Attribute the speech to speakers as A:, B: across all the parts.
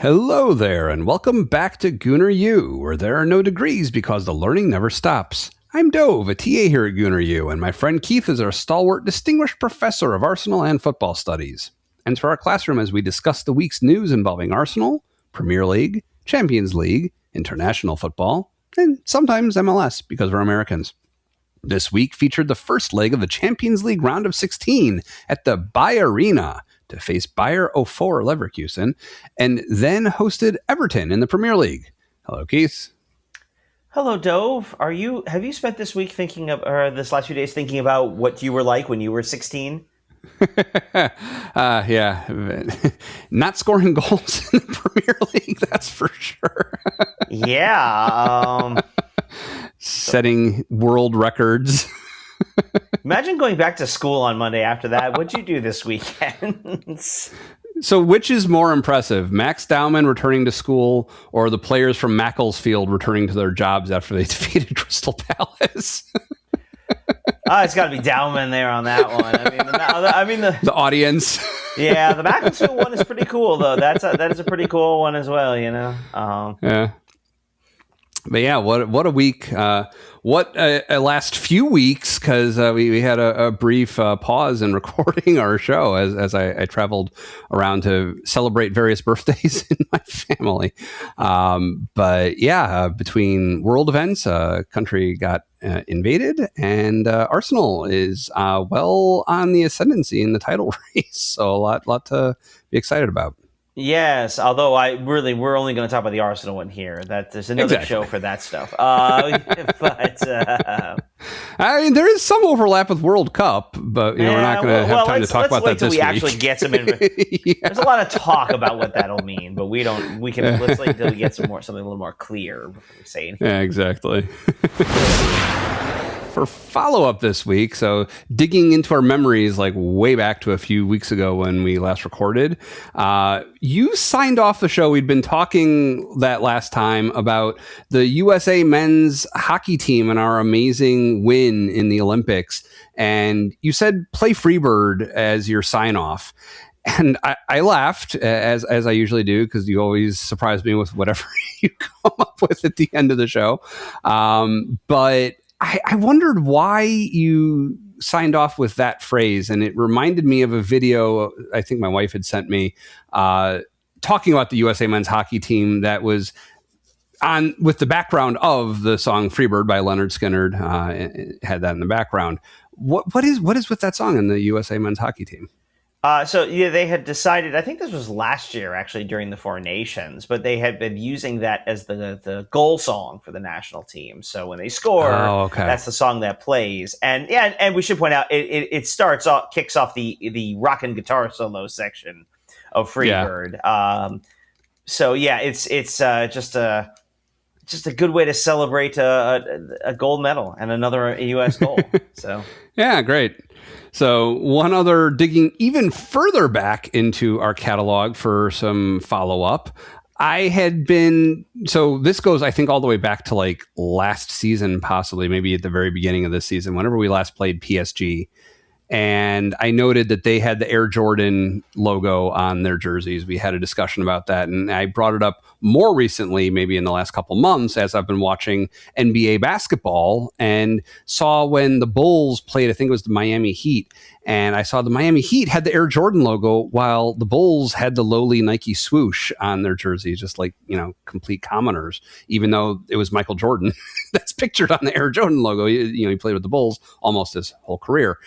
A: Hello there, and welcome back to Gooner U, where there are no degrees because the learning never stops. I'm Dove, a TA here at Gooner U, and my friend Keith is our stalwart, distinguished professor of Arsenal and football studies. Enter our classroom as we discuss the week's news involving Arsenal, Premier League, Champions League, international football, and sometimes MLS because we're Americans. This week featured the first leg of the Champions League round of 16 at the Bayer Arena to face Bayer Leverkusen, and then hosted Everton in the Premier League. Hello, Keith.
B: Hello, Dove. Have you spent this week this last few days thinking about what you were like when you were 16?
A: Yeah. Not scoring goals in the Premier League, that's for sure.
B: Yeah.
A: Setting world records.
B: Imagine going back to school on Monday after that. What'd you do this weekend?
A: So which is more impressive, Max Dowman returning to school or the players from Macclesfield returning to their jobs after they defeated Crystal Palace?
B: It's got to be Dowman there on that one.
A: The audience.
B: Yeah, the Macclesfield one is pretty cool, though. That is a pretty cool one as well, you know?
A: Yeah. But yeah, what a week. What a last few weeks, because we had a brief pause in recording our show as I traveled around to celebrate various birthdays in my family. But yeah, between world events, country got invaded, and Arsenal is well on the ascendancy in the title race. So a lot to be excited about.
B: Yes, although we're only going to talk about the Arsenal one here. That there's another show for that stuff. But
A: I mean, there is some overlap with World Cup, but we're not going to have time to talk about that this week.
B: Let's wait till we actually get some. Yeah. There's a lot of talk about what that'll mean, but let's wait till we get something a little more clear before we say anything.
A: Yeah, exactly. For follow-up this week, so digging into our memories like way back to a few weeks ago when we last recorded, you signed off the show. We'd been talking that last time about the USA men's hockey team and our amazing win in the Olympics, and you said play Freebird as your sign-off. And I laughed, as I usually do, because you always surprise me with whatever you come up with at the end of the show. But I wondered why you signed off with that phrase, and it reminded me of a video I think my wife had sent me talking about the USA men's hockey team that was on with the background of the song Freebird by Leonard Skinner. Had that in the background. What is with that song in the USA men's hockey team?
B: They had decided, I think this was last year actually during the Four Nations, but they had been using that as the goal song for the national team. So when they score, That's the song that plays. And we should point out, it kicks off the rock and guitar solo section of Freebird. Yeah. It's just a good way to celebrate a gold medal and another U.S. goal. So
A: yeah, great. So one other digging even further back into our catalog for some follow-up. So this goes, I think, all the way back to like last season, possibly, maybe at the very beginning of this season, whenever we last played PSG. And I noted that they had the Air Jordan logo on their jerseys. We had a discussion about that. And I brought it up more recently, maybe in the last couple months, as I've been watching NBA basketball and saw when the Bulls played, I think it was the Miami Heat. And I saw the Miami Heat had the Air Jordan logo while the Bulls had the lowly Nike swoosh on their jerseys, just like, complete commoners, even though it was Michael Jordan that's pictured on the Air Jordan logo. He played with the Bulls almost his whole career.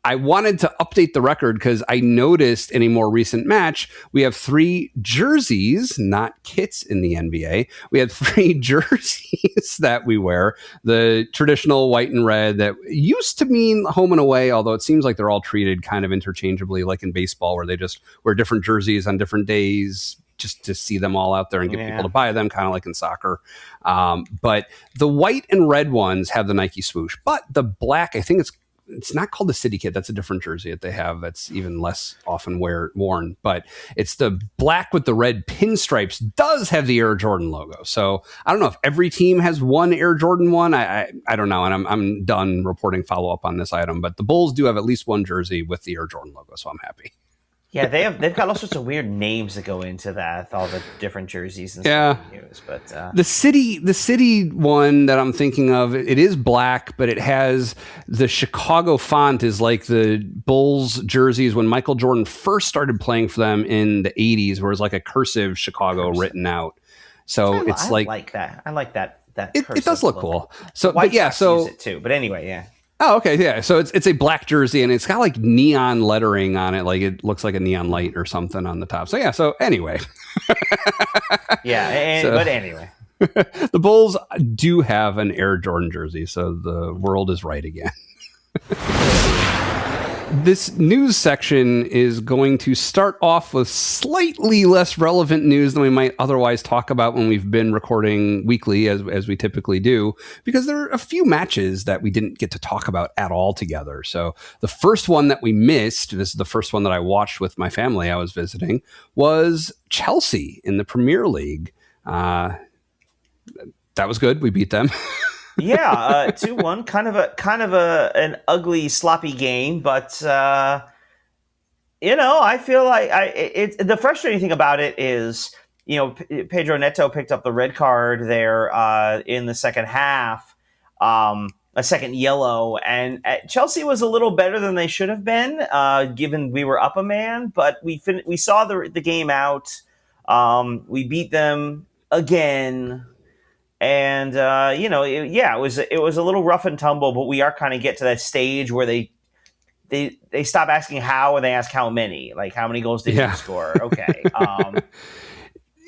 A: I wanted to update the record because I noticed in a more recent match, we have 3 jerseys, not kits in the NBA. We had 3 jerseys that we wear. The traditional white and red that used to mean home and away, although it seems like they're all treated kind of interchangeably, like in baseball, where they just wear different jerseys on different days just to see them all out there and get people to buy them, kind of like in soccer. But the white and red ones have the Nike swoosh, but the black, I think it's not called the City Kit. That's a different jersey that they have that's even less often worn. But it's the black with the red pinstripes does have the Air Jordan logo. So I don't know if every team has one Air Jordan one. I don't know. And I'm done reporting follow-up on this item. But the Bulls do have at least one jersey with the Air Jordan logo. So I'm happy.
B: Yeah, they've got all sorts of weird names that go into that, all the different jerseys and stuff they use. But
A: the city one that I'm thinking of, it is black, but it has the Chicago font is like the Bulls jerseys when Michael Jordan first started playing for them in the 80s, where it's like a cursive Chicago written out. So I
B: like that. I like that.
A: It does look cool. So,
B: but yeah, so use it too. But anyway, yeah.
A: Oh, okay, yeah. So it's a black jersey, and it's got like neon lettering on it, like it looks like a neon light or something on the top. So yeah. So anyway,
B: yeah. But anyway,
A: the Bulls do have an Air Jordan jersey, so the world is right again. This news section is going to start off with slightly less relevant news than we might otherwise talk about when we've been recording weekly, as we typically do, because there are a few matches that we didn't get to talk about at all together. So the first one that we missed, this is the first one that I watched with my family I was visiting, was Chelsea in the Premier League. That was good. We beat them.
B: Yeah, 2-1, kind of an ugly, sloppy game, but I feel like the frustrating thing about it is, Pedro Neto picked up the red card there in the second half, a second yellow, and Chelsea was a little better than they should have been, given we were up a man, but we saw the game out, we beat them again. And it was a little rough and tumble, but we are kind of get to that stage where they stop asking how and they ask how many. Like, how many goals did you score? Okay.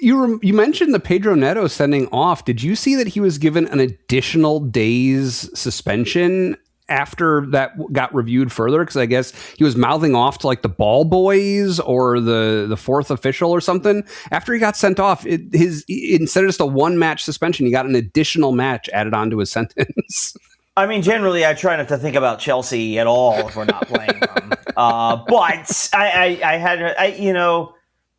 A: You mentioned the Pedro Neto sending off. Did you see that he was given an additional day's suspension after that got reviewed further? Because I guess he was mouthing off to like the ball boys or the fourth official or something. After he got sent off, instead of just a 1-match suspension, he got an additional match added onto his sentence.
B: I mean, generally, I try not to think about Chelsea at all if we're not playing them. But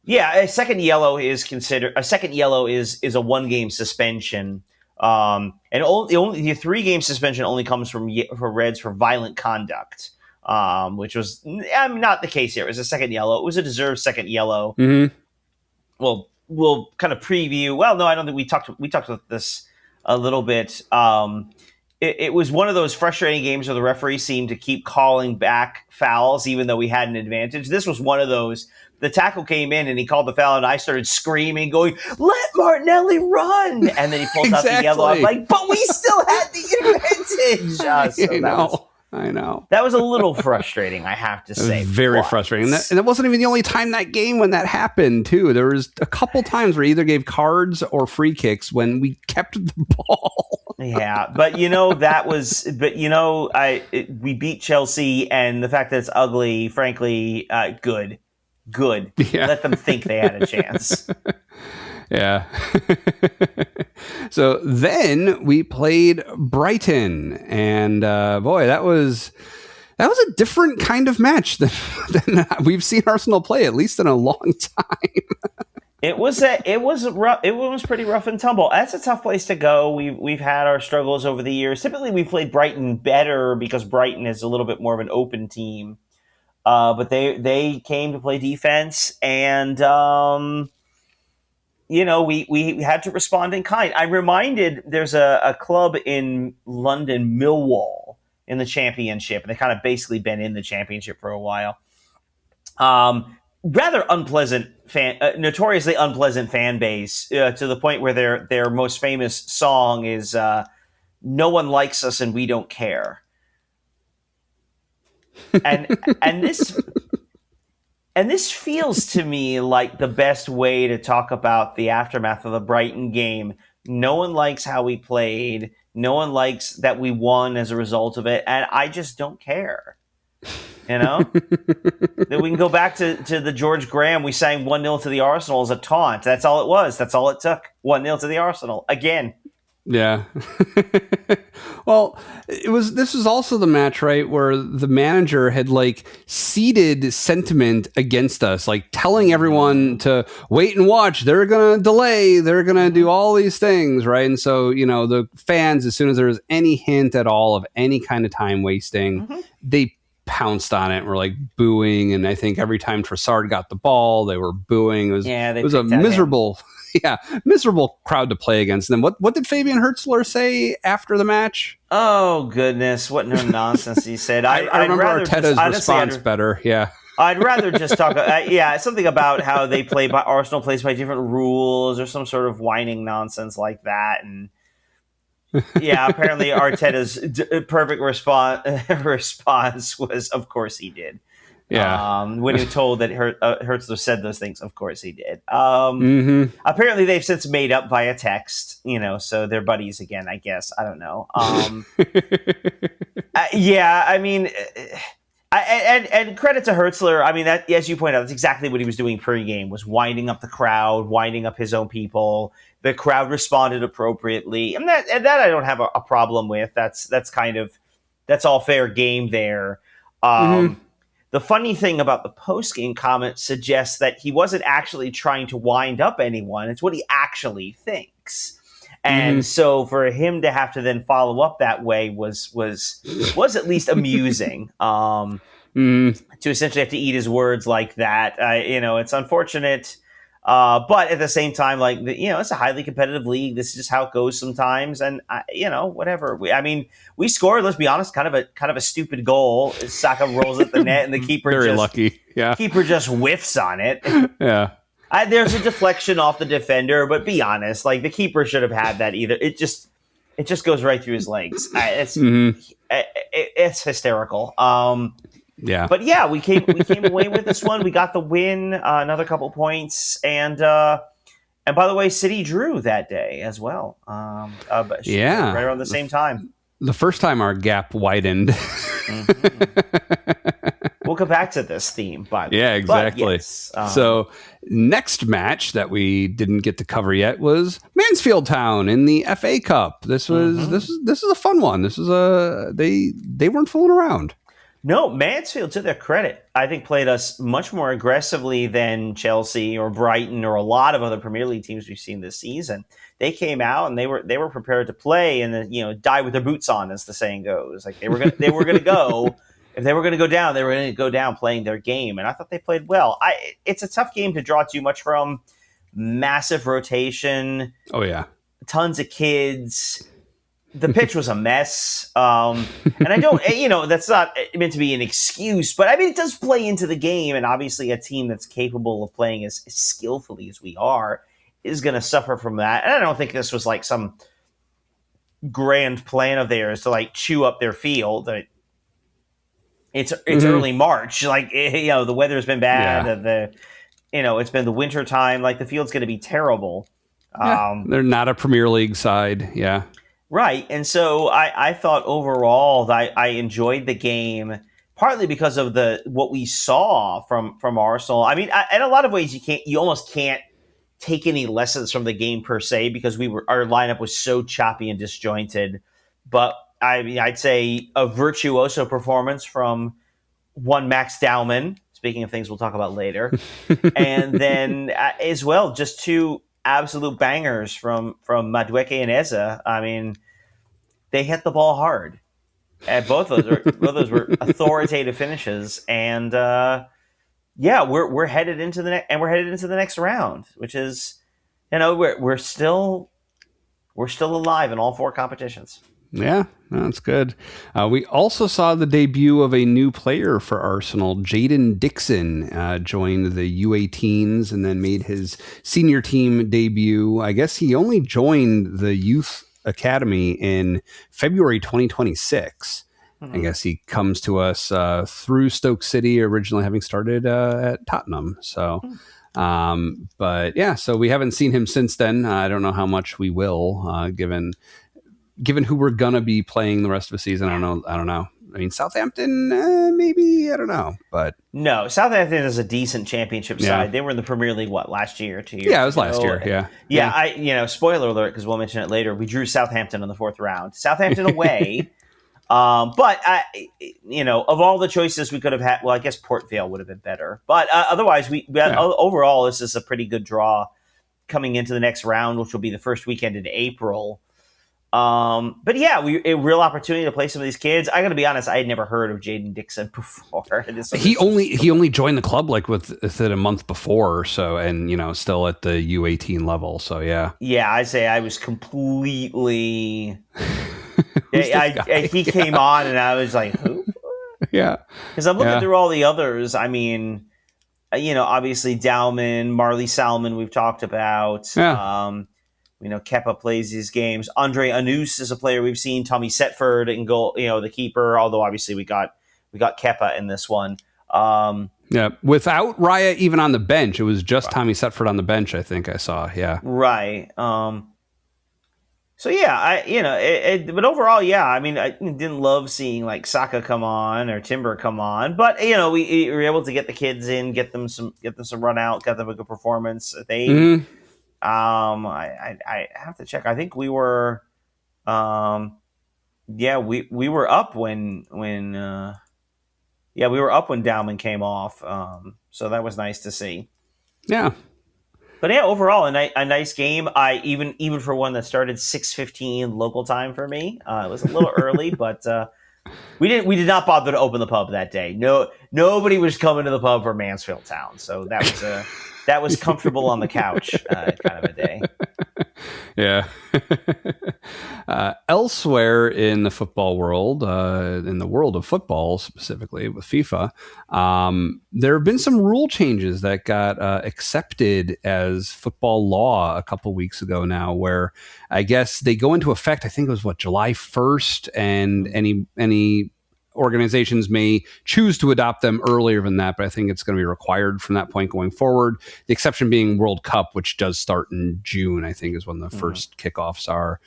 B: a second yellow is considered a 1-game suspension. And the 3-game suspension only comes for Reds for violent conduct, which was not the case here. It was a second yellow. It was a deserved second yellow.
A: Mm-hmm.
B: Well, we'll kind of preview. Well, no, I don't think we talked about this a little bit. It was one of those frustrating games where the referee seemed to keep calling back fouls, even though we had an advantage. This was one of those. The tackle came in and he called the foul, and I started screaming, going, "Let Martinelli run!" And then he pulls out the yellow. I'm like, "But we still had the advantage."
A: I know.
B: That was a little frustrating, I have to say.
A: Very frustrating. And that wasn't even the only time that game when that happened, too. There was a couple times where either gave cards or free kicks when we kept the ball.
B: Yeah, but we beat Chelsea, and the fact that it's ugly, frankly, good. Yeah. Let them think they had a chance.
A: Yeah. So then we played Brighton, and boy, that was a different kind of match than we've seen Arsenal play, at least in a long time.
B: It was pretty rough and tumble. That's a tough place to go. We've had our struggles over the years. Typically, we played Brighton better because Brighton is a little bit more of an open team. But they came to play defense, and we had to respond in kind. I'm reminded there's a club in London, Millwall, in the Championship, and they've kind of basically been in the Championship for a while. Rather unpleasant notoriously unpleasant fan base, to the point where their most famous song is "No one likes us and we don't care." And this feels to me like the best way to talk about the aftermath of the Brighton game. No one likes how we played. No one likes that we won as a result of it, and I just don't care. Then we can go back to the George Graham. We sang 1-0 to the Arsenal as a taunt. That's all it was. That's all it took. 1-0 to the Arsenal again.
A: Yeah. Well, this was also the match, right, where the manager had seeded sentiment against us, telling everyone to wait and watch. They're going to delay. They're going to do all these things, right? And so, the fans, as soon as there was any hint at all of any kind of time wasting, they pounced on it and were like booing. And I think every time Trossard got the ball, they were booing. It was a miserable, miserable crowd to play against them. What did Fabian Hurtzler say after the match?
B: Oh goodness, what no nonsense he said.
A: I remember Arteta's response better. Yeah.
B: I'd rather just talk, something about how they play by Arsenal plays by different rules or some sort of whining nonsense like that. And apparently Arteta's perfect response was, of course he did.
A: Yeah.
B: When he was told that Hurtzler said those things, of course he did. Apparently they've since made up via text, so they're buddies again, I guess. I don't know. And credit to Hurtzler. I mean, that, as you point out, that's exactly what he was doing pre-game, was winding up the crowd, winding up his own people. The crowd responded appropriately, and that I don't have a problem with. That's all fair game there. The funny thing about the post-game comment suggests that he wasn't actually trying to wind up anyone. It's what he actually thinks. And so for him to have to then follow up that way was at least amusing. To essentially have to eat his words like that, it's unfortunate. But at the same time, it's a highly competitive league. This is just how it goes sometimes. And whatever. We scored. Let's be honest, kind of a stupid goal. Saka rolls at the net, and the keeper
A: lucky. Yeah,
B: keeper just whiffs on it.
A: Yeah.
B: There's a deflection off the defender, but be honest, the keeper should have had that either. It just goes right through his legs. It's hysterical. But we came away with this one. We got the win, another couple points, and by the way, City drew that day as well. Right around the same time.
A: The first time our gap widened.
B: We'll come back to this theme, but
A: exactly.
B: Yes,
A: so next match that we didn't get to cover yet was Mansfield Town in the FA Cup. This was this is a fun one. This is they weren't fooling around.
B: No, Mansfield, to their credit, I think played us much more aggressively than Chelsea or Brighton or a lot of other Premier League teams we've seen this season. They came out and they were prepared to play and die with their boots on, as the saying goes. Like they were gonna go. If they were going to go down, they were going to go down playing their game, and I thought they played well. It's a tough game to draw too much from. Massive rotation.
A: Oh yeah,
B: tons of kids. The pitch was a mess, and I don't. That's not meant to be an excuse, but it does play into the game, and obviously a team that's capable of playing as skillfully as we are is going to suffer from that. And I don't think this was like some grand plan of theirs to chew up their field. It's early March. The weather's been bad. Yeah. It's been the winter time. The field's going to be terrible.
A: Yeah, they're not a Premier League side. Yeah. Right.
B: And so I thought overall that I enjoyed the game, partly because of what we saw from Arsenal. In a lot of ways you almost can't take any lessons from the game per se, because our lineup was so choppy and disjointed. But I'd say a virtuoso performance from one Max Dowman, speaking of things we'll talk about later. And then as well, just two absolute bangers from Madueke and Eze. They hit the ball hard. And both of those were authoritative finishes. And we're headed into the next round, which is, we're still alive in all four competitions.
A: Yeah, that's good. We also saw the debut of a new player for Arsenal. Jaden Dixon joined the U18s and then made his senior team debut. I guess he only joined the youth academy in February 2026. I guess he comes to us through Stoke City, originally having started at Tottenham. So, so we haven't seen him since then. I don't know how much we will, given who we're gonna be playing the rest of the season. I don't know. Southampton, maybe, I don't know, but
B: no, Southampton is a decent championship side. They were in the Premier League last year, 2 years.
A: Yeah, it was last year.
B: Yeah. Spoiler alert, because we'll mention it later. We drew Southampton in the fourth round. Southampton away. But of all the choices we could have had, well, I guess Port Vale would have been better. But otherwise, overall, this is a pretty good draw coming into the next round, which will be the first weekend in April. But yeah, a real opportunity to play some of these kids. I got to be honest, I had never heard of Jaden Dixon before.
A: He only joined the club like within a month before or so, and still at the U18 level. So yeah,
B: I'd say I was completely. He came on, and I was like, who?
A: Yeah,
B: because I'm looking through all the others. I mean, obviously Dowman, Marley Salmon, we've talked about.
A: Yeah.
B: Kepa plays these games. Andre Anus is a player we've seen. Tommy Setford in goal, the keeper. Although obviously we got Kepa in this one.
A: Yeah, without Raya even on the bench, it was just Tommy Setford on the bench. I think I saw. Yeah,
B: right. So yeah, but overall, yeah. I mean, I didn't love seeing like Saka come on or Timber come on, but we were able to get the kids in, get them some run out, get them a good performance. They. I have to check. I think we were, we were up when we were up when Dowman came off. So that was nice to see.
A: Yeah.
B: But yeah, overall a nice game. Even for one that started 6:15 local time for me, it was a little early, but we did not bother to open the pub that day. Nobody was coming to the pub for Mansfield Town, so that was comfortable on the couch kind of a day.
A: Yeah. Elsewhere in the football world, in the world of football specifically with FIFA, there have been some rule changes that got accepted as football law a couple weeks ago now, where I guess they go into effect, I think it was July 1st, and any organizations may choose to adopt them earlier than that, but I think it's going to be required from that point going forward. The exception being World Cup, which does start in June, I think is when the first kickoffs are.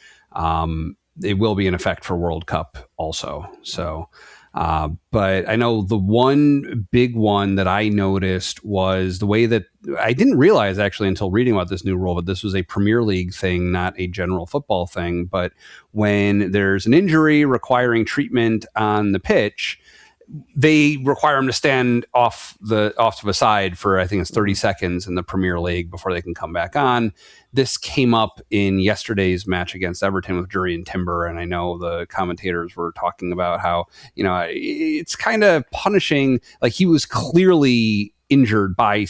A: It will be in effect for World Cup also. So, but I know the one big one that I noticed was the way that I didn't realize actually until reading about this new rule, but this was a Premier League thing, not a general football thing. But when there's an injury requiring treatment on the pitch, they require them to stand off to the side for, I think it's 30 seconds in the Premier League before they can come back on. This came up in yesterday's match against Everton with Jury and Timber, and I know the commentators were talking about how, it's kind of punishing, like he was clearly injured by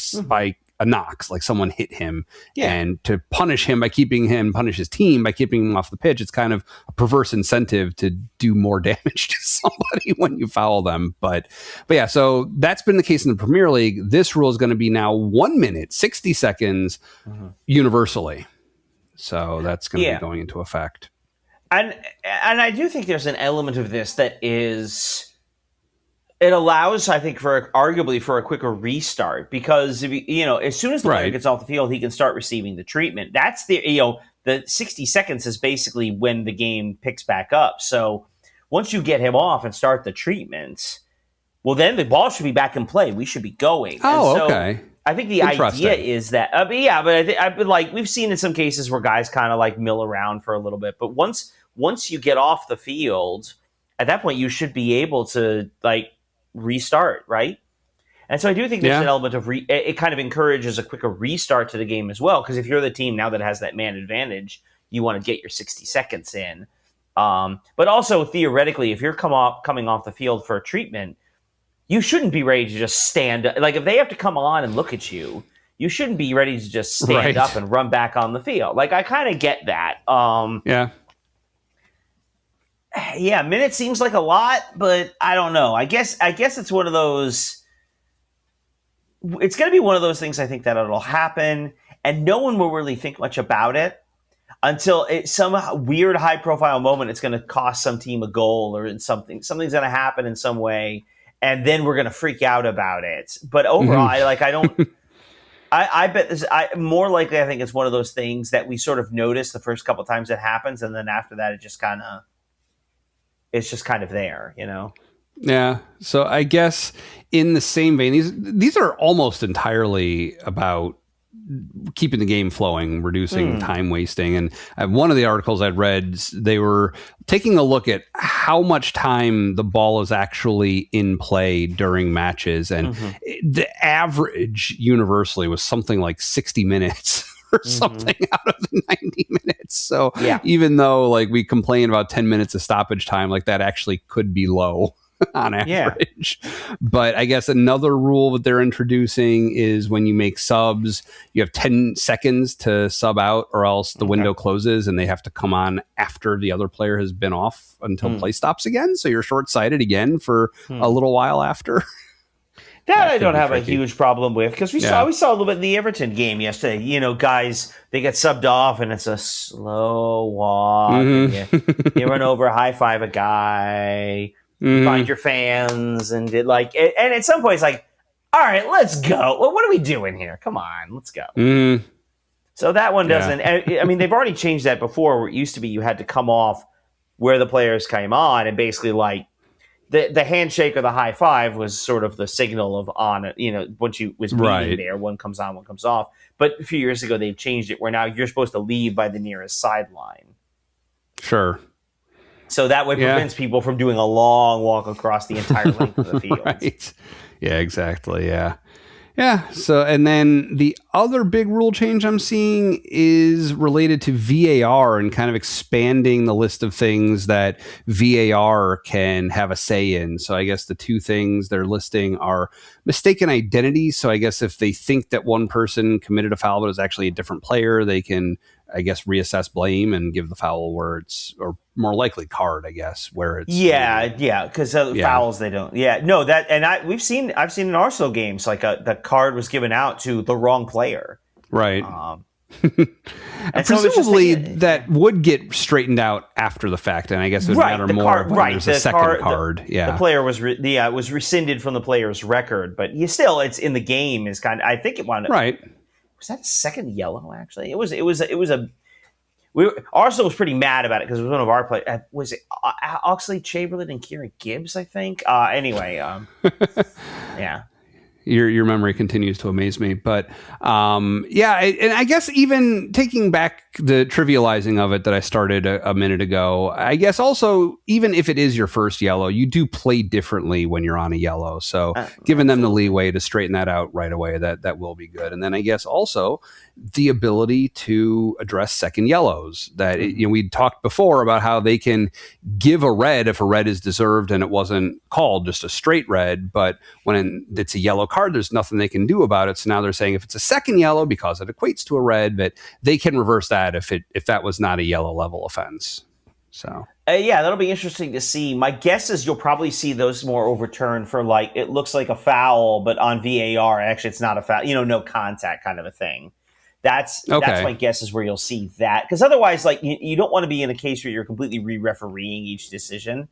A: a knocks, like someone hit him, and to punish his team by keeping him off the pitch, it's kind of a perverse incentive to do more damage to somebody when you foul them. But yeah, so that's been the case in the Premier League. This rule is going to be now 1 minute, 60 seconds universally. So that's going to be going into effect.
B: And I do think there's an element of this that is... It allows, I think, arguably for a quicker restart, because as soon as the player gets off the field, he can start receiving the treatment. That's the 60 seconds is basically when the game picks back up. So once you get him off and start the treatment, well, then the ball should be back in play. We should be going.
A: Okay.
B: I think the idea is that, but we've seen in some cases where guys kind of like mill around for a little bit, but once you get off the field, at that point you should be able to restart, right? And so I do think there's an element of it kind of encourages a quicker restart to the game as well, because if you're the team now that has that man advantage, you want to get your 60 seconds in. But also theoretically, if you're coming off the field for a treatment, you shouldn't be ready to just stand up. Like if they have to come on and look at you, you shouldn't be ready to just stand up and run back on the field. Like I kind of get that. Yeah, a minute seems like a lot, but I don't know. I guess it's one of those. It's going to be one of those things. I think that it'll happen, and no one will really think much about it until some weird high-profile moment. It's going to cost some team a goal, or something's going to happen in some way, and then we're going to freak out about it. But overall, I don't. I bet this. More likely, I think it's one of those things that we sort of notice the first couple times it happens, and then after that, it's just kind of there,
A: Yeah. So I guess in the same vein, these are almost entirely about keeping the game flowing, reducing time wasting. And one of the articles I'd read, they were taking a look at how much time the ball is actually in play during matches. And the average universally was something like 60 minutes. or something out of the 90 minutes. So even though like we complain about 10 minutes of stoppage time, like that actually could be low on average. But I guess another rule that they're introducing is when you make subs, you have 10 seconds to sub out, or else the window closes and they have to come on after the other player has been off until play stops again. So you're short-sighted again for a little while after.
B: That I don't have a huge problem with, because we saw a little bit in the Everton game yesterday. You know, guys, they get subbed off and it's a slow walk. And you run over, high five a guy, find your fans, and and at some point it's like, all right, let's go. Well, what are we doing here? Come on, let's go. So that one doesn't. I mean, they've already changed that before, where it used to be you had to come off where the players came on, and basically like. The handshake or the high five was sort of the signal of on it, you know, once you was meeting there, one comes on, one comes off. But a few years ago, they've changed it where now you're supposed to leave by the nearest sideline.
A: Sure.
B: So that way prevents people from doing a long walk across the entire length of the field.
A: Right. Yeah, exactly. Yeah. Yeah. So, and then the other big rule change I'm seeing is related to VAR and kind of expanding the list of things that VAR can have a say in. So I guess the two things they're listing are mistaken identity. So I guess if they think that one person committed a foul but is actually a different player, they can, I guess, reassess blame and give the foul where it's, or more likely card, I guess, where it's
B: because fouls they don't I've seen in Arsenal games like the card was given out to the wrong player,
A: right? And presumably that would get straightened out after the fact, and I guess it would matter more when there's a second card.
B: The player was was rescinded from the player's record, but it's in the game is kind of, I think it wound up Was that a second yellow? Actually, it was a. Arsenal was pretty mad about it because it was one of our players. Was it Oxley Chamberlain and Kieran Gibbs? I think. Anyway, yeah.
A: Your memory continues to amaze me, but and I guess even taking back the trivializing of it that I started a minute ago, I guess also even if it is your first yellow, you do play differently when you're on a yellow. So giving them the leeway to straighten that out right away, that will be good. And then I guess also the ability to address second yellows. That we talked before about how they can give a red if a red is deserved and it wasn't called, just a straight red. But when it's a yellow card, there's nothing they can do about it. So now they're saying if it's a second yellow because it equates to a red, that they can reverse that if that was not a yellow level offense. So
B: that'll be interesting to see. My guess is you'll probably see those more overturned for like it looks like a foul, but on VAR actually it's not a foul. No contact kind of a thing. That's my guess is where you'll see that, because otherwise, like you don't want to be in a case where you're completely re-refereeing each decision,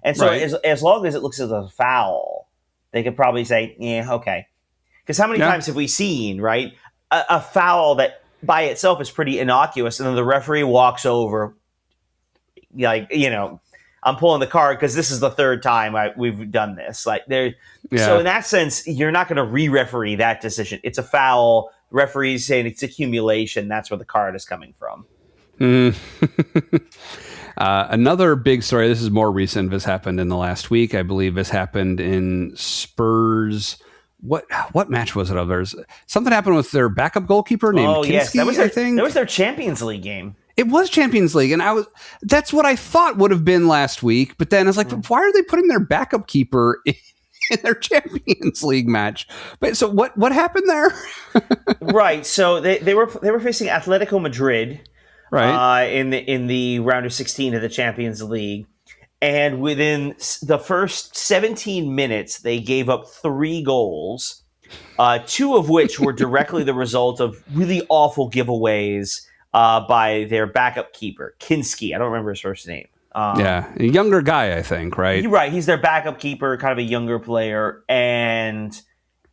B: and so as long as it looks as a foul, they could probably say, okay. Because how many times have we seen a foul that by itself is pretty innocuous, and then the referee walks over, I'm pulling the card because this is the third time we've done this. So in that sense, you're not going to re-referee that decision. It's a foul. Referees saying it's accumulation. That's where the card is coming from.
A: Another big story. This is more recent. This happened in the last week. I believe this happened in Spurs. What match was it of theirs? Something happened with their backup goalkeeper named Kinsky, I think.
B: That was their Champions League game.
A: It was Champions League, and that's what I thought would have been last week. But then I was like, why are they putting their backup keeper in their Champions League match? But so what happened there?
B: Right. So they were facing Atletico Madrid, in the round of 16 of the Champions League, and within the first 17 minutes they gave up 3 goals, 2 of which were directly the result of really awful giveaways by their backup keeper, Kinsky. I don't remember his first name.
A: A younger guy, I think, right?
B: Right. He's their backup keeper, kind of a younger player. And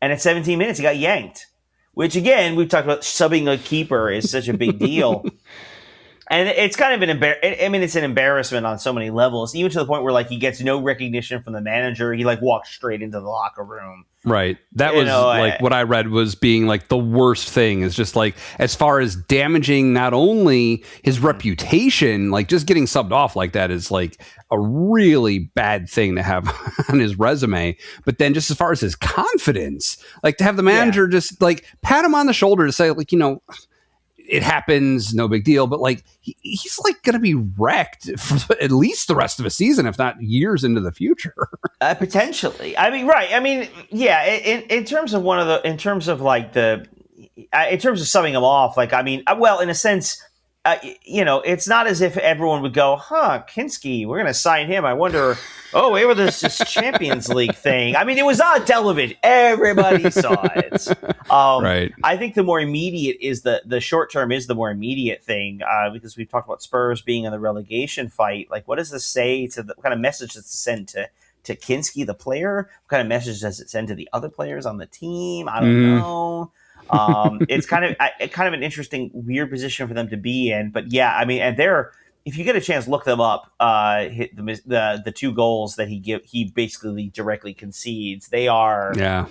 B: at 17 minutes, he got yanked, which, again, we've talked about subbing a keeper is such a big deal. And it's kind of it's an embarrassment on so many levels, even to the point where he gets no recognition from the manager. He walks straight into the locker room. Right. That was what I read was being the worst thing is just as far as damaging not only his reputation, just getting subbed off like that is a really bad thing to have on his resume. But then just as far as his confidence, to have the manager just pat him on the shoulder to say,
A: it happens, no big deal. But like he's like going to be wrecked for at least the rest of the season, if not years into the future.
B: Potentially. I mean, right. I mean, yeah. In terms of in terms of summing him off, like, I mean, well, in a sense. It's not as if everyone would go, Kinsky, we're going to sign him. I wonder, where was this Champions League thing? I mean, it was on television. Everybody saw it.
A: Right.
B: I think the more immediate is the short term is the more immediate thing because we've talked about Spurs being in the relegation fight. Like, what does this say what kind of message does it send to Kinsky, the player? What kind of message does it send to the other players on the team? I don't know. It's kind of an interesting, weird position for them to be in. But yeah, I mean, and if you get a chance, look them up. Hit the 2 goals that he basically directly concedes. They are.
A: Yeah.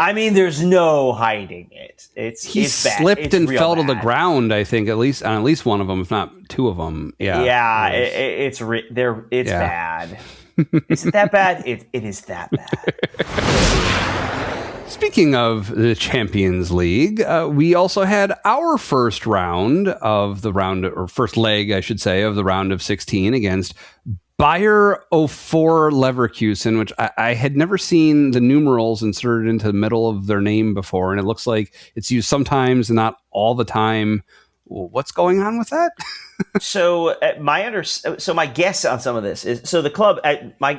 B: I mean, there's no hiding it. He
A: slipped and fell to the ground. I think at least one of them, if not 2 of them. Yeah.
B: Yeah. It's bad. Is it that bad? It is that bad.
A: Speaking of the Champions League, we also had our first leg, I should say, of the round of 16 against Bayer 04 Leverkusen, which I had never seen the numerals inserted into the middle of their name before, and it looks like it's used sometimes, not all the time. What's going on with that?
B: So my guess on some of this is the club.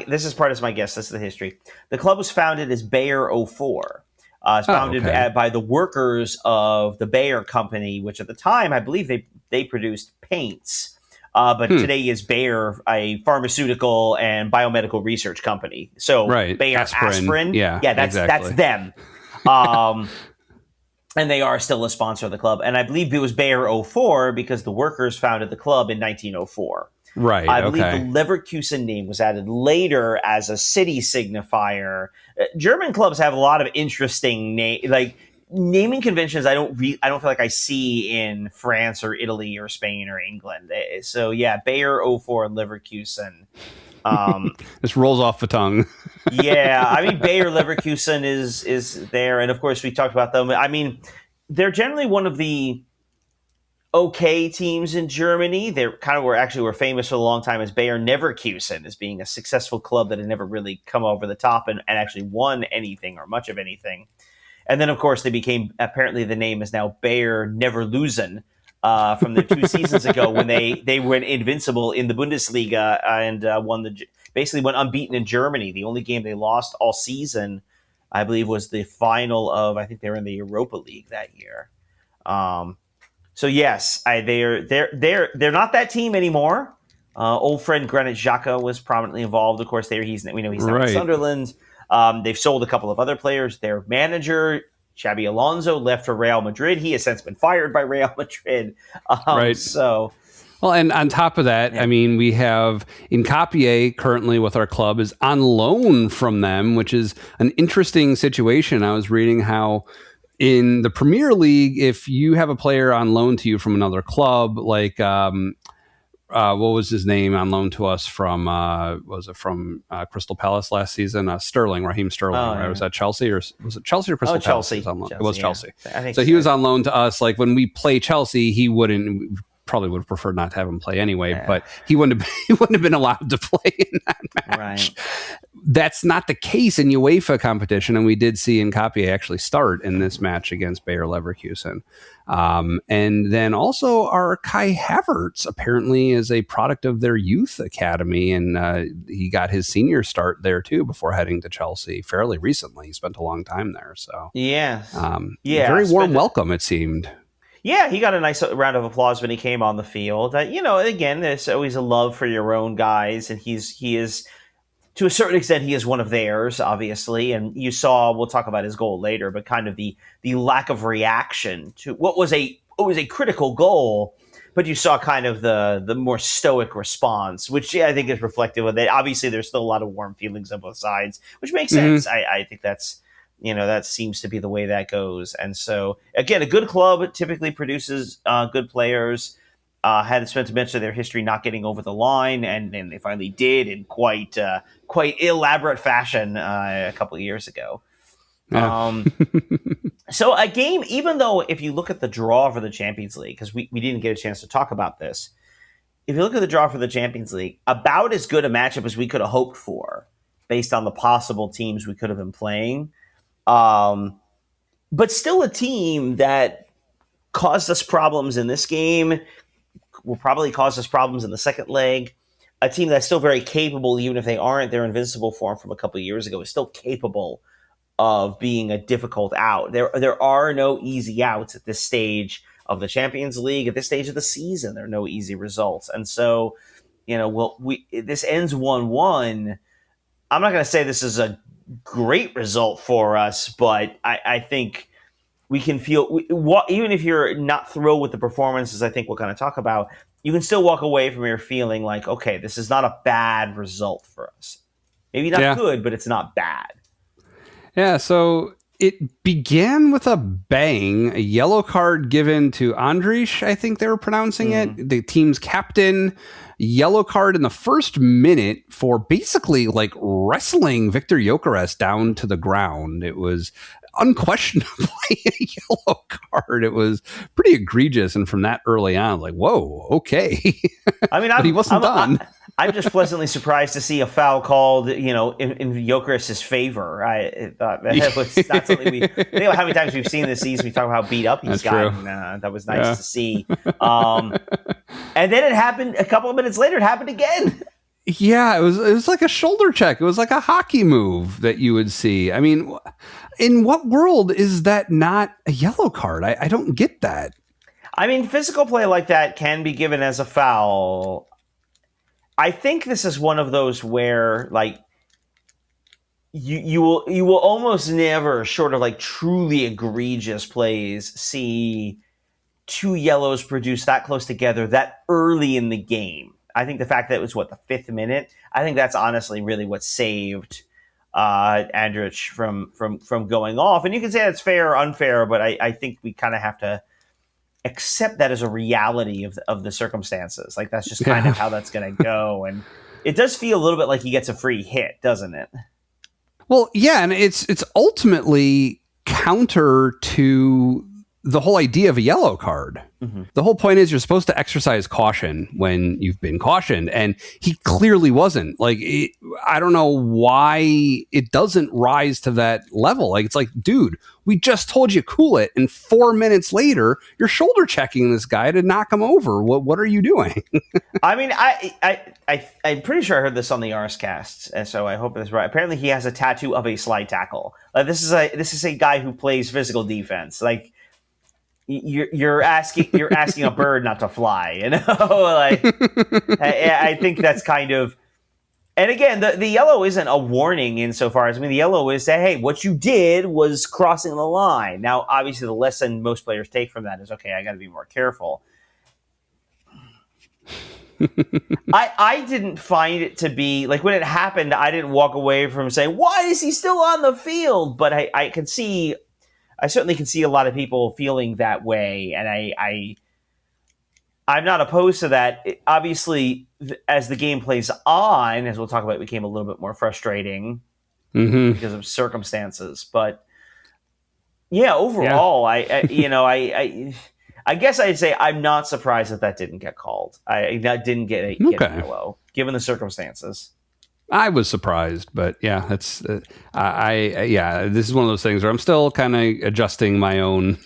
B: This is part of my guess. This is the history. The club was founded as Bayer 04. It's founded by the workers of the Bayer company, which at the time I believe they produced paints. But today is Bayer, a pharmaceutical and biomedical research company. So Bayer aspirin. That's them. And they are still a sponsor of the club. And I believe it was Bayer 04 because the workers founded the club in 1904.
A: Right.
B: I believe the Leverkusen name was added later as a city signifier. German clubs have a lot of interesting naming conventions. I don't feel like I see in France or Italy or Spain or England. So yeah, Bayer 04 Leverkusen.
A: This rolls off the tongue.
B: Yeah, I mean, Bayer Leverkusen is there, and of course we talked about them. I mean, they're generally one of the okay teams in Germany. They're kind of were famous for a long time as Bayer Neverkusen, as being a successful club that had never really come over the top and actually won anything or much of anything. And then, of course, apparently the name is now Bayer Neverlosin. From the 2 seasons ago when they went invincible in the Bundesliga and basically went unbeaten in Germany. The only game they lost all season, I believe, was the final of, I think they were in the Europa League that year. So yes, they're not that team anymore. Old friend Granit Xhaka was prominently involved. Of course, we know he's now in Sunderland. They've sold a couple of other players. Their manager, Xabi Alonso, left for Real Madrid. He has since been fired by Real Madrid. So,
A: well, and on top of that, I mean, we have Nkapie currently with our club is on loan from them, which is an interesting situation. I was reading how in the Premier League, if you have a player on loan to you from another club, like what was his name on loan to us from? From Crystal Palace last season? Raheem Sterling. Right? Was that Chelsea or was it Chelsea or Crystal Palace?
B: Chelsea.
A: It was Chelsea.
B: I think
A: so. He was on loan to us. Like when we play Chelsea, he wouldn't. Probably would have preferred not to have him play anyway, but he wouldn't have been allowed to play in that match.
B: Right.
A: That's not the case in UEFA competition, and we did see Nkapie actually start in this match against Bayer Leverkusen. And then also our Kai Havertz apparently is a product of their youth academy, and he got his senior start there too before heading to Chelsea fairly recently. He spent a long time there, so very warm welcome it seemed.
B: Yeah, he got a nice round of applause when he came on the field. Again, there's always a love for your own guys, and he is, to a certain extent, he is one of theirs, obviously. And you saw, we'll talk about his goal later, but kind of the lack of reaction to what was a critical goal, but you saw kind of the more stoic response, which I think is reflective of it. Obviously, there's still a lot of warm feelings on both sides, which makes sense. I think that's. That seems to be the way that goes. And so, again, a good club typically produces good players. Had spent much of their history not getting over the line, and they finally did in quite elaborate fashion a couple of years ago.
A: Yeah.
B: So a game, even though if you look at the draw for the Champions League, because we didn't get a chance to talk about this, if you look at the draw for the Champions League, about as good a matchup as we could have hoped for based on the possible teams we could have been playing. But still a team that caused us problems in this game, will probably cause us problems in the second leg. A team that's still very capable, even if they aren't their invincible form from a couple of years ago, is still capable of being a difficult out. There are no easy outs at this stage of the Champions League, at this stage of the season. There are no easy results. And so, this ends 1-1. I'm not going to say this is a great result for us, but I think we can feel, even if you're not thrilled with the performances, I think we'll kind of talk about, you can still walk away from here feeling like, okay, this is not a bad result for us. Maybe not good, but it's not bad.
A: Yeah, so it began with a bang, a yellow card given to Andrich, I think they were pronouncing it, the team's captain. Yellow card in the first minute for basically like wrestling Victor Gyökeres down to the ground. It was unquestionably a yellow card. It was pretty egregious, and from that early on, like, whoa, okay.
B: I mean,
A: he wasn't done.
B: I'm just pleasantly surprised to see a foul called, in Gyökeres' favor. I thought that was not something we. Think about how many times we've seen this season. We talk about how beat up he's gotten. That was nice to see. And then it happened a couple of minutes later. It happened again.
A: Yeah, it was like a shoulder check. It was like a hockey move that you would see. I mean, in what world is that not a yellow card? I don't get that.
B: I mean, physical play like that can be given as a foul. I think this is one of those where, like, you will almost never, short of like truly egregious plays, see two yellows produced that close together that early in the game. I think the fact that it was, the 5th minute, I think that's honestly really what saved Andrich from going off. And you can say that's fair or unfair, but I think we kind of have to accept that as a reality of the circumstances. Like, that's just kind of how that's going to go. And it does feel a little bit like he gets a free hit, doesn't it?
A: Well, yeah, and it's ultimately counter to the whole idea of a yellow card. Mm-hmm. The whole point is you're supposed to exercise caution when you've been cautioned, and he clearly wasn't. Like, I don't know why it doesn't rise to that level. Like, it's like, dude, we just told you cool it, and 4 minutes later, you're shoulder checking this guy to knock him over. What are you doing?
B: I mean, I'm pretty sure I heard this on the Arscast, and so I hope it's right. Apparently, he has a tattoo of a slide tackle. This is a guy who plays physical defense. Like, you're asking a bird not to fly, like, I think that's kind of, and again, the yellow isn't a warning insofar as, the yellow is that, hey, what you did was crossing the line. Now, obviously the lesson most players take from that is, okay, I got to be more careful. I didn't find it to be, like, when it happened, I didn't walk away from saying, why is he still on the field? But I certainly can see a lot of people feeling that way, and I'm not opposed to that. Obviously, as the game plays on, as we'll talk about, it became a little bit more frustrating because of circumstances. But yeah, overall, I guess I'd say I'm not surprised that didn't get called. That didn't get a yellow, given the circumstances.
A: I was surprised, but yeah, that's this is one of those things where I'm still kind of adjusting my own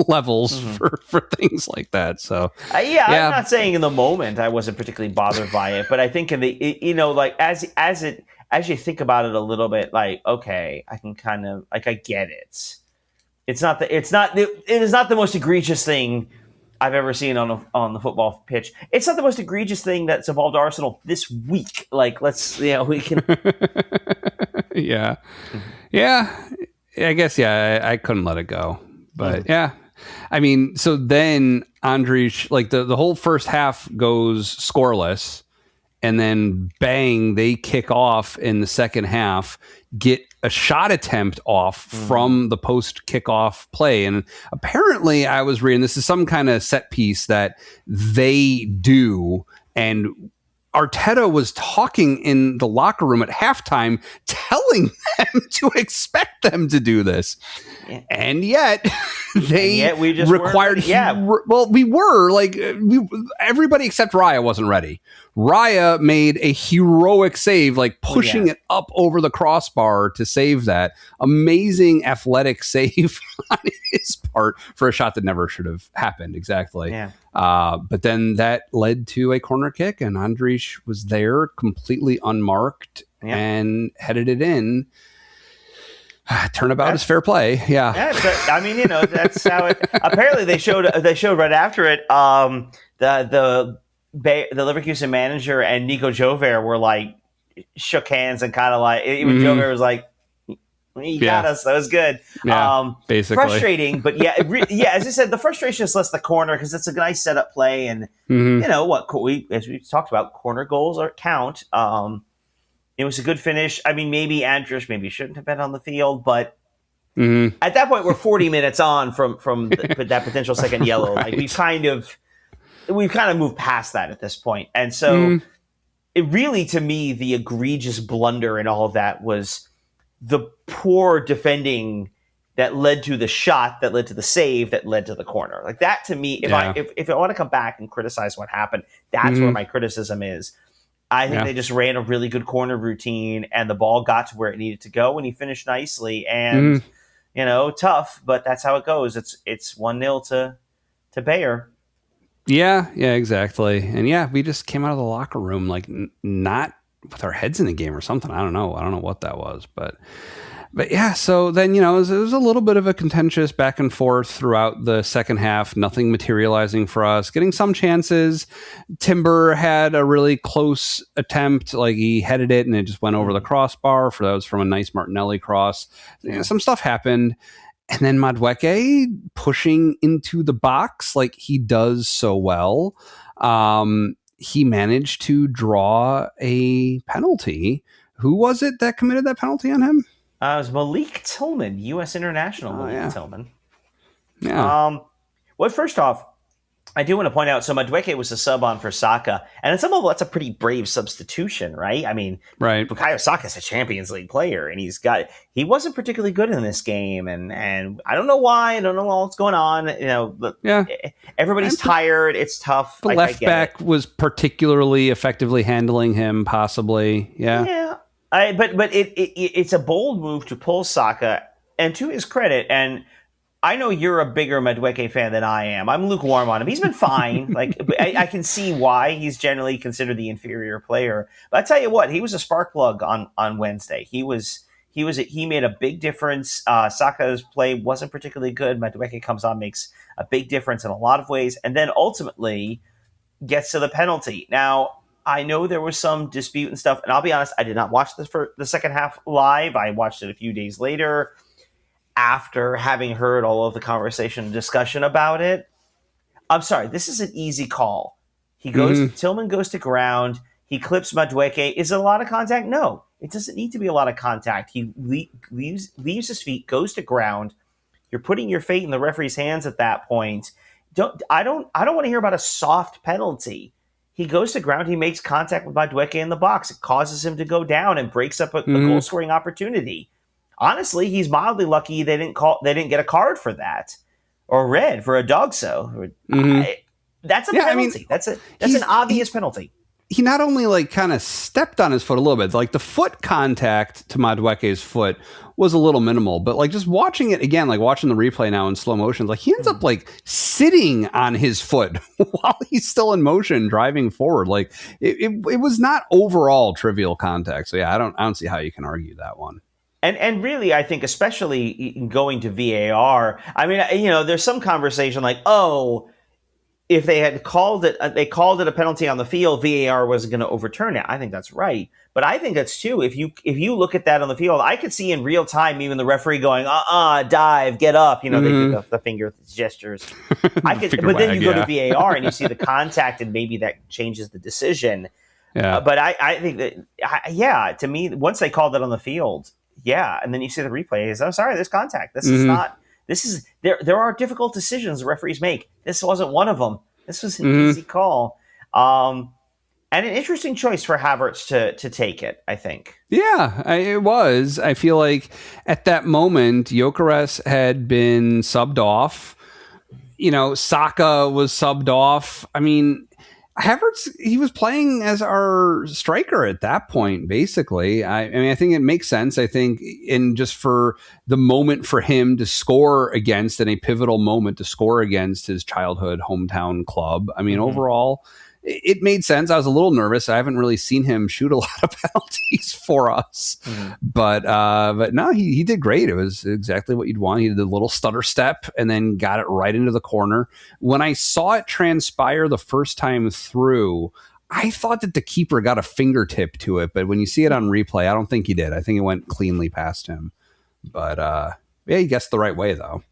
A: levels for things like that. So
B: I'm not saying in the moment I wasn't particularly bothered by it, but I think in the like as you think about it a little bit, like, okay, I can kind of, like, I get it. It is not the most egregious thing I've ever seen on the football pitch. It's not the most egregious thing that's involved Arsenal this week. Like, we can.
A: Yeah. I guess, I couldn't let it go. But so then Andrich, like, the whole first half goes scoreless, and then bang, they kick off in the second half, get a shot attempt off from the post kickoff play. And apparently I was reading, this is some kind of set piece that they do. And Arteta was talking in the locker room at halftime, telling them to expect them to do this. Yeah. And yet we just required. We were like, everybody except Raya wasn't ready. Raya made a heroic save, like pushing it up over the crossbar to save that. Amazing athletic save on his part for a shot that never should have happened. Exactly. Yeah. But then that led to a corner kick, and Andrich was there completely unmarked and headed it in. Turnabout is fair play. Yeah.
B: I mean, that's how it. Apparently, they showed right after it. The Leverkusen manager and Nico Jover were like shook hands and kind of like even Jover was like, "You got us. That was good."
A: Yeah, basically
B: frustrating, but as I said, the frustration is less the corner because it's a nice setup play, and as we talked about, corner goals count. It was a good finish. I mean, maybe Andrich shouldn't have been on the field, but at that point, we're 40 minutes on from that potential second yellow. Right. Like we've kind of moved past that at this point. And so it really, to me, the egregious blunder in all of that was the poor defending that led to the shot, that led to the save, that led to the corner. Like that, to me, if I want to come back and criticize what happened, that's where my criticism is. I think they just ran a really good corner routine, and the ball got to where it needed to go, and he finished nicely. And tough, but that's how it goes. It's 1-0 to Bayer.
A: Yeah, exactly. And we just came out of the locker room like not with our heads in the game or something. I don't know what that was, but yeah. So then it was a little bit of a contentious back and forth throughout the second half. Nothing materializing for us. Getting some chances. Timber had a really close attempt, like he headed it and it just went over the crossbar. That was from a nice Martinelli cross. Some stuff happened. And then Madueke pushing into the box like he does so well. He managed to draw a penalty. Who was it that committed that penalty on him?
B: It was Malik Tillman, U.S. international Malik Tillman.
A: Yeah.
B: First off, I do want to point out, so Madueke was a sub on for Saka, and at some level, that's a pretty brave substitution, right? I mean, Bukayo Saka's a Champions League player, and he wasn't particularly good in this game, and I don't know why, I don't know what's going on, everybody's tired, it's tough.
A: The left back was particularly effectively handling him, possibly,
B: Yeah. But it's a bold move to pull Saka, and to his credit, and I know you're a bigger Madueke fan than I am. I'm lukewarm on him. He's been fine. I can see why he's generally considered the inferior player. But I tell you what, he was a spark plug on Wednesday. He made a big difference. Saka's play wasn't particularly good. Madueke comes on, makes a big difference in a lot of ways, and then ultimately gets to the penalty. Now, I know there was some dispute and stuff, and I'll be honest, I did not watch this for the second half live. I watched it a few days later after having heard all of the conversation and discussion about it. I'm sorry, this is an easy call. Tillman goes to ground, he clips Madueke. Is it a lot of contact? No, it doesn't need to be a lot of contact. He leaves his feet, goes to ground. You're putting your fate in the referee's hands at that point. I don't want to hear about a soft penalty. He goes to ground, he makes contact with Madueke in the box. It causes him to go down and breaks up a goal-scoring opportunity. Honestly, he's mildly lucky they didn't get a card for that or red for a dog. That's a penalty. I mean, that's an obvious penalty.
A: He not only kind of stepped on his foot a little bit, like the foot contact to Madueke's foot was a little minimal, but just watching it again, watching the replay now in slow motion, he ends up sitting on his foot while he's still in motion, driving forward. It was not overall trivial contact. So I don't see how you can argue that one.
B: And really, I think especially going to VAR, I mean, there's some conversation if they had called it a penalty on the field, VAR wasn't going to overturn it. I think that's right. But I think that's too. If you look at that on the field, I could see in real time even the referee going, dive, get up. They do the finger gestures. Then you go to VAR and you see the contact, and maybe that changes the decision. Yeah. But I think that, to me, once they called it on the field, and then you see the replays. I'm sorry, there's contact. This is not. This is there are difficult decisions the referees make. This wasn't one of them. This was an easy call. And an interesting choice for Havertz to take it, I think.
A: Yeah, it was. I feel like at that moment, Gyökeres had been subbed off. Saka was subbed off. I mean, Havertz, he was playing as our striker at that point, basically. I think it makes sense. I think, and just for the moment for him to score against, in a pivotal moment to score against his childhood hometown club. I mean, overall, it made sense. I was a little nervous. I haven't really seen him shoot a lot of penalties for us, but no, he did great. It was exactly what you'd want. He did the little stutter step and then got it right into the corner. When I saw it transpire the first time through, I thought that the keeper got a fingertip to it, but when you see it on replay, I don't think he did. I think it went cleanly past him. But yeah, he guessed the right way though.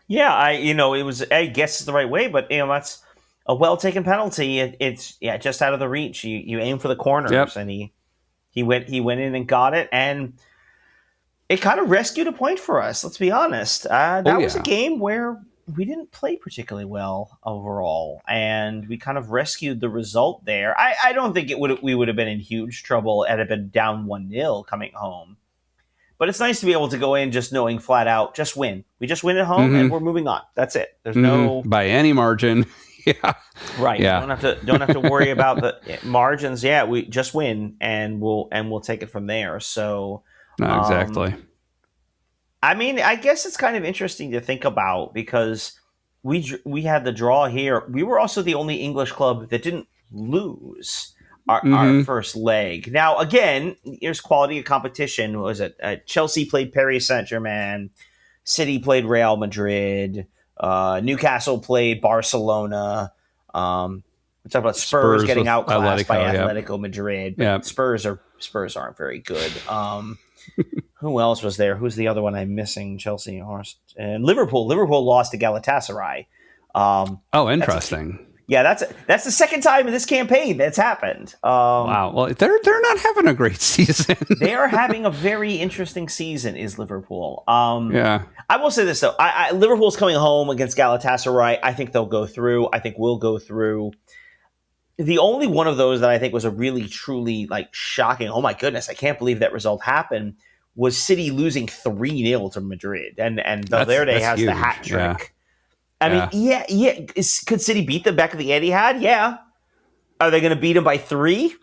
A: Yeah,
B: it was I guess the right way, but that's a well-taken penalty. It's just out of the reach. You aim for the corners, and he went in and got it, and it kind of rescued a point for us. Let's be honest. That was a game where we didn't play particularly well overall, and we kind of rescued the result there. I don't think we would have been in huge trouble had it been down 1-0 coming home. But it's nice to be able to go in just knowing flat out, just win. We just win at home, and we're moving on. That's it. There's no
A: by any margin. Yeah.
B: Right.
A: Yeah.
B: Don't have to worry about the margins. Yeah, we just win and we'll take it from there. So
A: no, exactly.
B: I mean, I guess it's kind of interesting to think about because we had the draw here. We were also the only English club that didn't lose our first leg. Now, again, here's quality of competition. What was it? Chelsea played Paris Saint-Germain. City played Real Madrid. Newcastle played Barcelona. We talked about Spurs getting outclassed by Atletico Madrid. But Spurs aren't very good. Who else was there? Who's the other one I'm missing? Chelsea and Liverpool. Liverpool lost to Galatasaray.
A: Interesting.
B: That's the second time in this campaign that's happened.
A: Wow. Well, they're not having a great season.
B: They are having a very interesting season. Is Liverpool? I will say this though. Liverpool's coming home against Galatasaray. I think they'll go through. I think we'll go through. The only one of those that I think was a really truly shocking. Oh my goodness! I can't believe that result happened. Was City losing 3-0 to Madrid, and Valverde has huge. The hat trick. Yeah. I mean, could City beat them back at the Etihad? Yeah. Are they going to beat them by 3?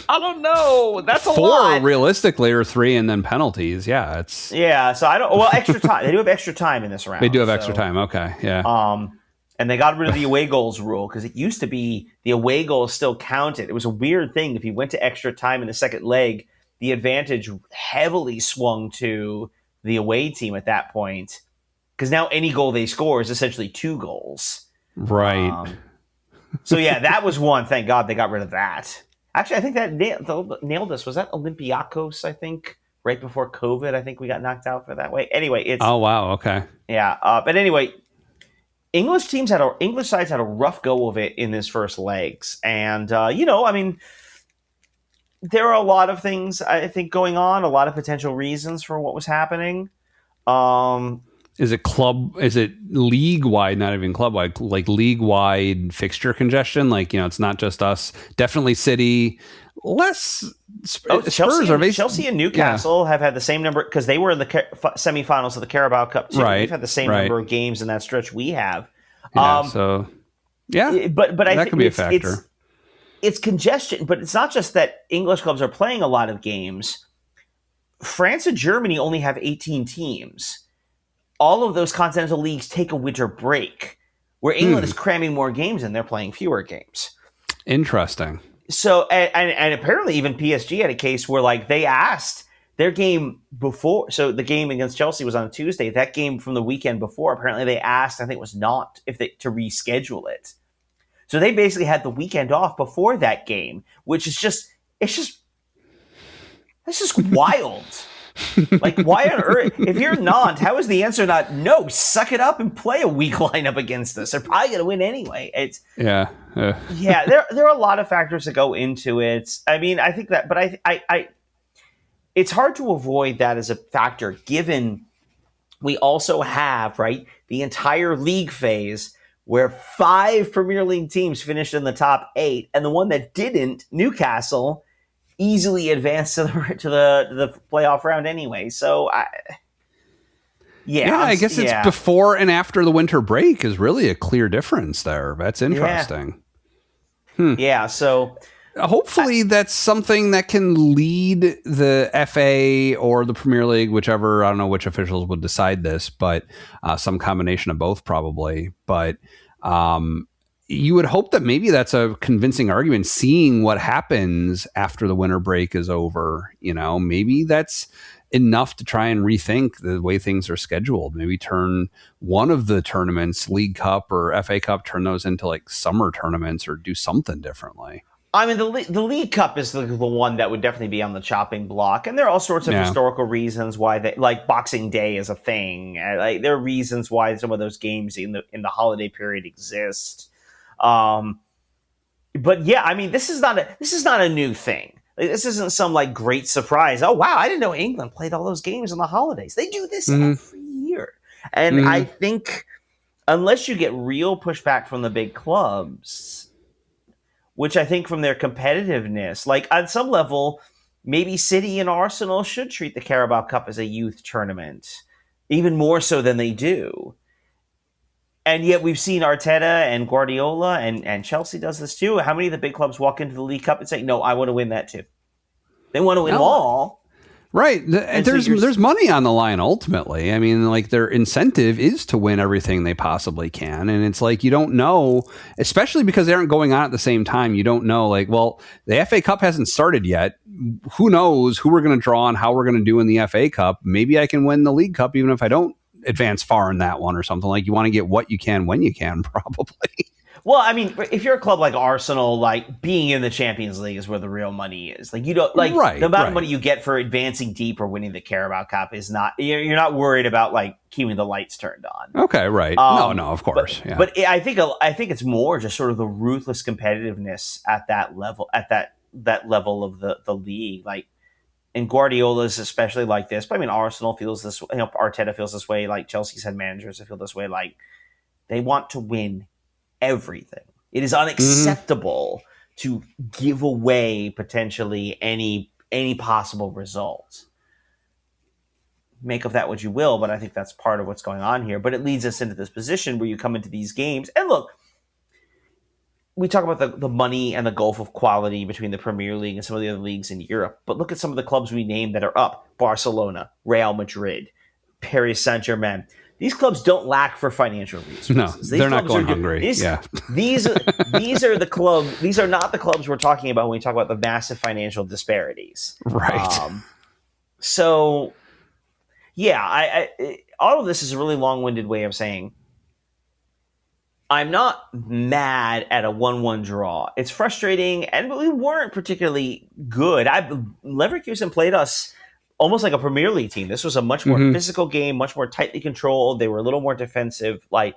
B: I don't know. That's a
A: 4
B: lot.
A: Realistically, or 3 and then penalties. Yeah, it's
B: so I don't. Well, extra time. They do have extra time in this round.
A: They do have extra time. Okay, yeah.
B: And they got rid of the away goals rule because it used to be the away goals still counted. It was a weird thing. If you went to extra time in the second leg, the advantage heavily swung to the away team at that point. Because now any goal they score is essentially 2 goals.
A: Right.
B: So, that was one. Thank God they got rid of that. Actually, I think that nailed us. Was that Olympiacos, I think? Right before COVID, I think we got knocked out for that way. Anyway, it's...
A: Oh, wow. Okay.
B: Yeah. But anyway, English sides had a rough go of it in this first legs. And, I mean, there are a lot of things, I think, going on. A lot of potential reasons for what was happening.
A: Is it league-wide, not even club-wide, league-wide fixture congestion? It's not just us. Definitely City. Less Spurs
B: Chelsea and Newcastle have had the same number because they were in the semifinals of the Carabao Cup too.
A: Right,
B: they've had the same number of games in that stretch we have.
A: But I
B: think
A: that could be a factor.
B: It's congestion, but it's not just that English clubs are playing a lot of games. France and Germany only have 18 teams. All of those continental leagues take a winter break, where England is cramming more games and they're playing fewer games.
A: Interesting.
B: So, and apparently even PSG had a case where they asked their game before. So the game against Chelsea was on Tuesday. That game from the weekend before, apparently they asked, I think it was not, to reschedule it. So they basically had the weekend off before that game, which is just wild. Why on earth? If you're Nantes, how is the answer not no? Suck it up and play a weak lineup against us. They're probably going to win anyway. It's There are a lot of factors that go into it. I mean, I think that, but I it's hard to avoid that as a factor, given we also have the entire league phase where 5 Premier League teams finished in the top 8, and the one that didn't, Newcastle, easily advanced to the playoff round anyway. So, I
A: guess it's before and after the winter break is really a clear difference there. That's interesting.
B: Yeah, so
A: hopefully that's something that can lead the FA or the Premier League, whichever. I don't know which officials would decide this, but some combination of both probably. But you would hope that maybe that's a convincing argument, seeing what happens after the winter break is over. Maybe that's enough to try and rethink the way things are scheduled. Maybe turn one of the tournaments, League Cup or FA Cup, turn those into like summer tournaments or do something differently.
B: I mean, the League Cup is the one that would definitely be on the chopping block, and there are all sorts of historical reasons why like Boxing Day is a thing. Like there are reasons why some of those games in the holiday period exist. But yeah, I mean, this is not a new thing. This isn't some like great surprise. Oh wow, I didn't know England played all those games on the holidays. They do this every year, and I think unless you get real pushback from the big clubs, which I think from their competitiveness, like on some level, maybe City and Arsenal should treat the Carabao Cup as a youth tournament, even more so than they do. And yet we've seen Arteta and Guardiola and Chelsea does this too. How many of the big clubs walk into the League Cup and say, no, I want to win that too? They want to win them all.
A: Right. There's money on the line ultimately. I mean, like their incentive is to win everything they possibly can. And it's like, you don't know, especially because they aren't going on at the same time. You don't know, like, well, the FA Cup hasn't started yet. Who knows who we're going to draw and how we're going to do in the FA Cup. Maybe I can win the League Cup even if I don't advance far in that one or something. Like you want to get what you can when you can, probably.
B: Well, I mean, if you're a club like Arsenal, like being in the Champions League is where the real money is. Like you don't like the amount of money you get for advancing deep or winning the Carabao Cup is not. You're not worried about like keeping the lights turned on.
A: Okay, right? No, of course.
B: But I think it's more just sort of the ruthless competitiveness at that level, at that level of the league. Like, and Guardiola's especially like this. But I mean, Arsenal feels this way. Arteta feels this way. Like Chelsea's had managers that feel this way. Like they want to win everything. It is unacceptable to give away potentially any possible result. Make of that what you will, but I think that's part of what's going on here. But it leads us into this position where you come into these games and look, we talk about the money and the gulf of quality between the Premier League and some of the other leagues in Europe, but look at some of the clubs we named that are up. Barcelona, Real Madrid, Paris Saint-Germain. These clubs don't lack for financial resources.
A: No, they're not going hungry.
B: These are the clubs. These are not the clubs we're talking about when we talk about the massive financial disparities.
A: Right.
B: So, yeah, I all of this is a really long-winded way of saying I'm not mad at a 1-1 draw. It's frustrating, and we weren't particularly good. Leverkusen played us almost like a Premier League team. This was a much more physical game, much more tightly controlled. They were a little more defensive. Like,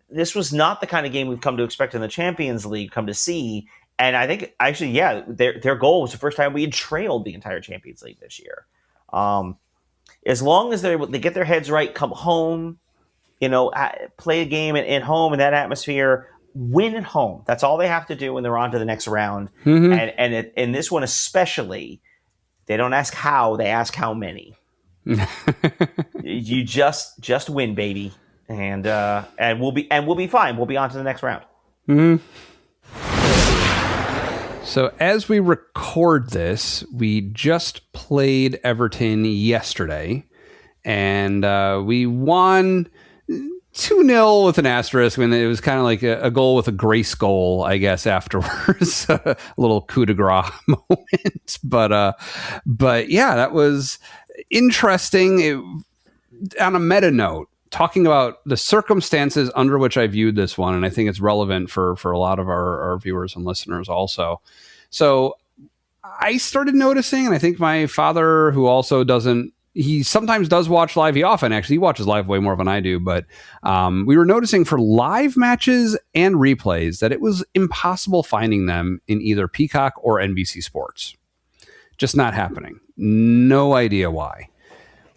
B: this was not the kind of game we've come to expect in the Champions League, come to see. And I think, actually, yeah, their goal was the first time we had trailed the entire Champions League this year. As long as they get their heads right, come home, play a game at home in that atmosphere, win at home. That's all they have to do when they're on to the next round. And in this one especially, they don't ask how, they ask how many. You just win, baby, and we'll be fine. We'll be on to the next round.
A: So as we record this, we just played Everton yesterday, and we won 2-0 with an asterisk. I mean, it was kind of like a goal with a grace goal, I guess, afterwards. A little coup de grace moment. But yeah, that was interesting. On a meta note, talking about the circumstances under which I viewed this one, and I think it's relevant for a lot of our viewers and listeners also. So I started noticing, and I think my father, who also he sometimes does watch live. He watches live way more than I do. But we were noticing for live matches and replays that it was impossible finding them in either Peacock or NBC Sports. Just not happening. No idea why.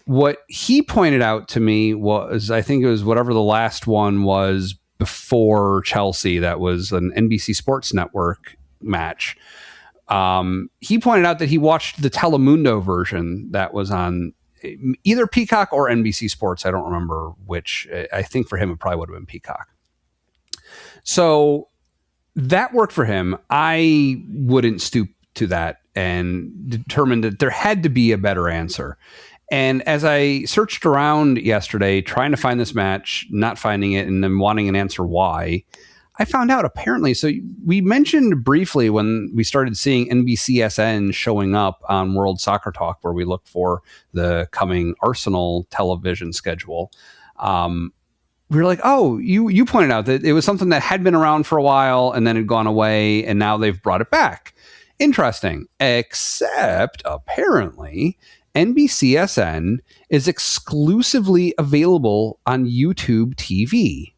A: what he pointed out to me was, I think it was whatever the last one was before Chelsea, that was an NBC Sports Network match. He pointed out that he watched the Telemundo version that was on either Peacock or NBC Sports. I don't remember which. I think for him it probably would have been Peacock. So that worked for him. I wouldn't stoop to that and determined that there had to be a better answer. And as I searched around yesterday, trying to find this match, not finding it, and then wanting an answer why, I found out apparently. So we mentioned briefly when we started seeing NBCSN showing up on World Soccer Talk, where we look for the coming Arsenal television schedule. We were like, oh, you pointed out that it was something that had been around for a while and then had gone away, and now they've brought it back. Interesting. Except apparently NBCSN is exclusively available on YouTube TV.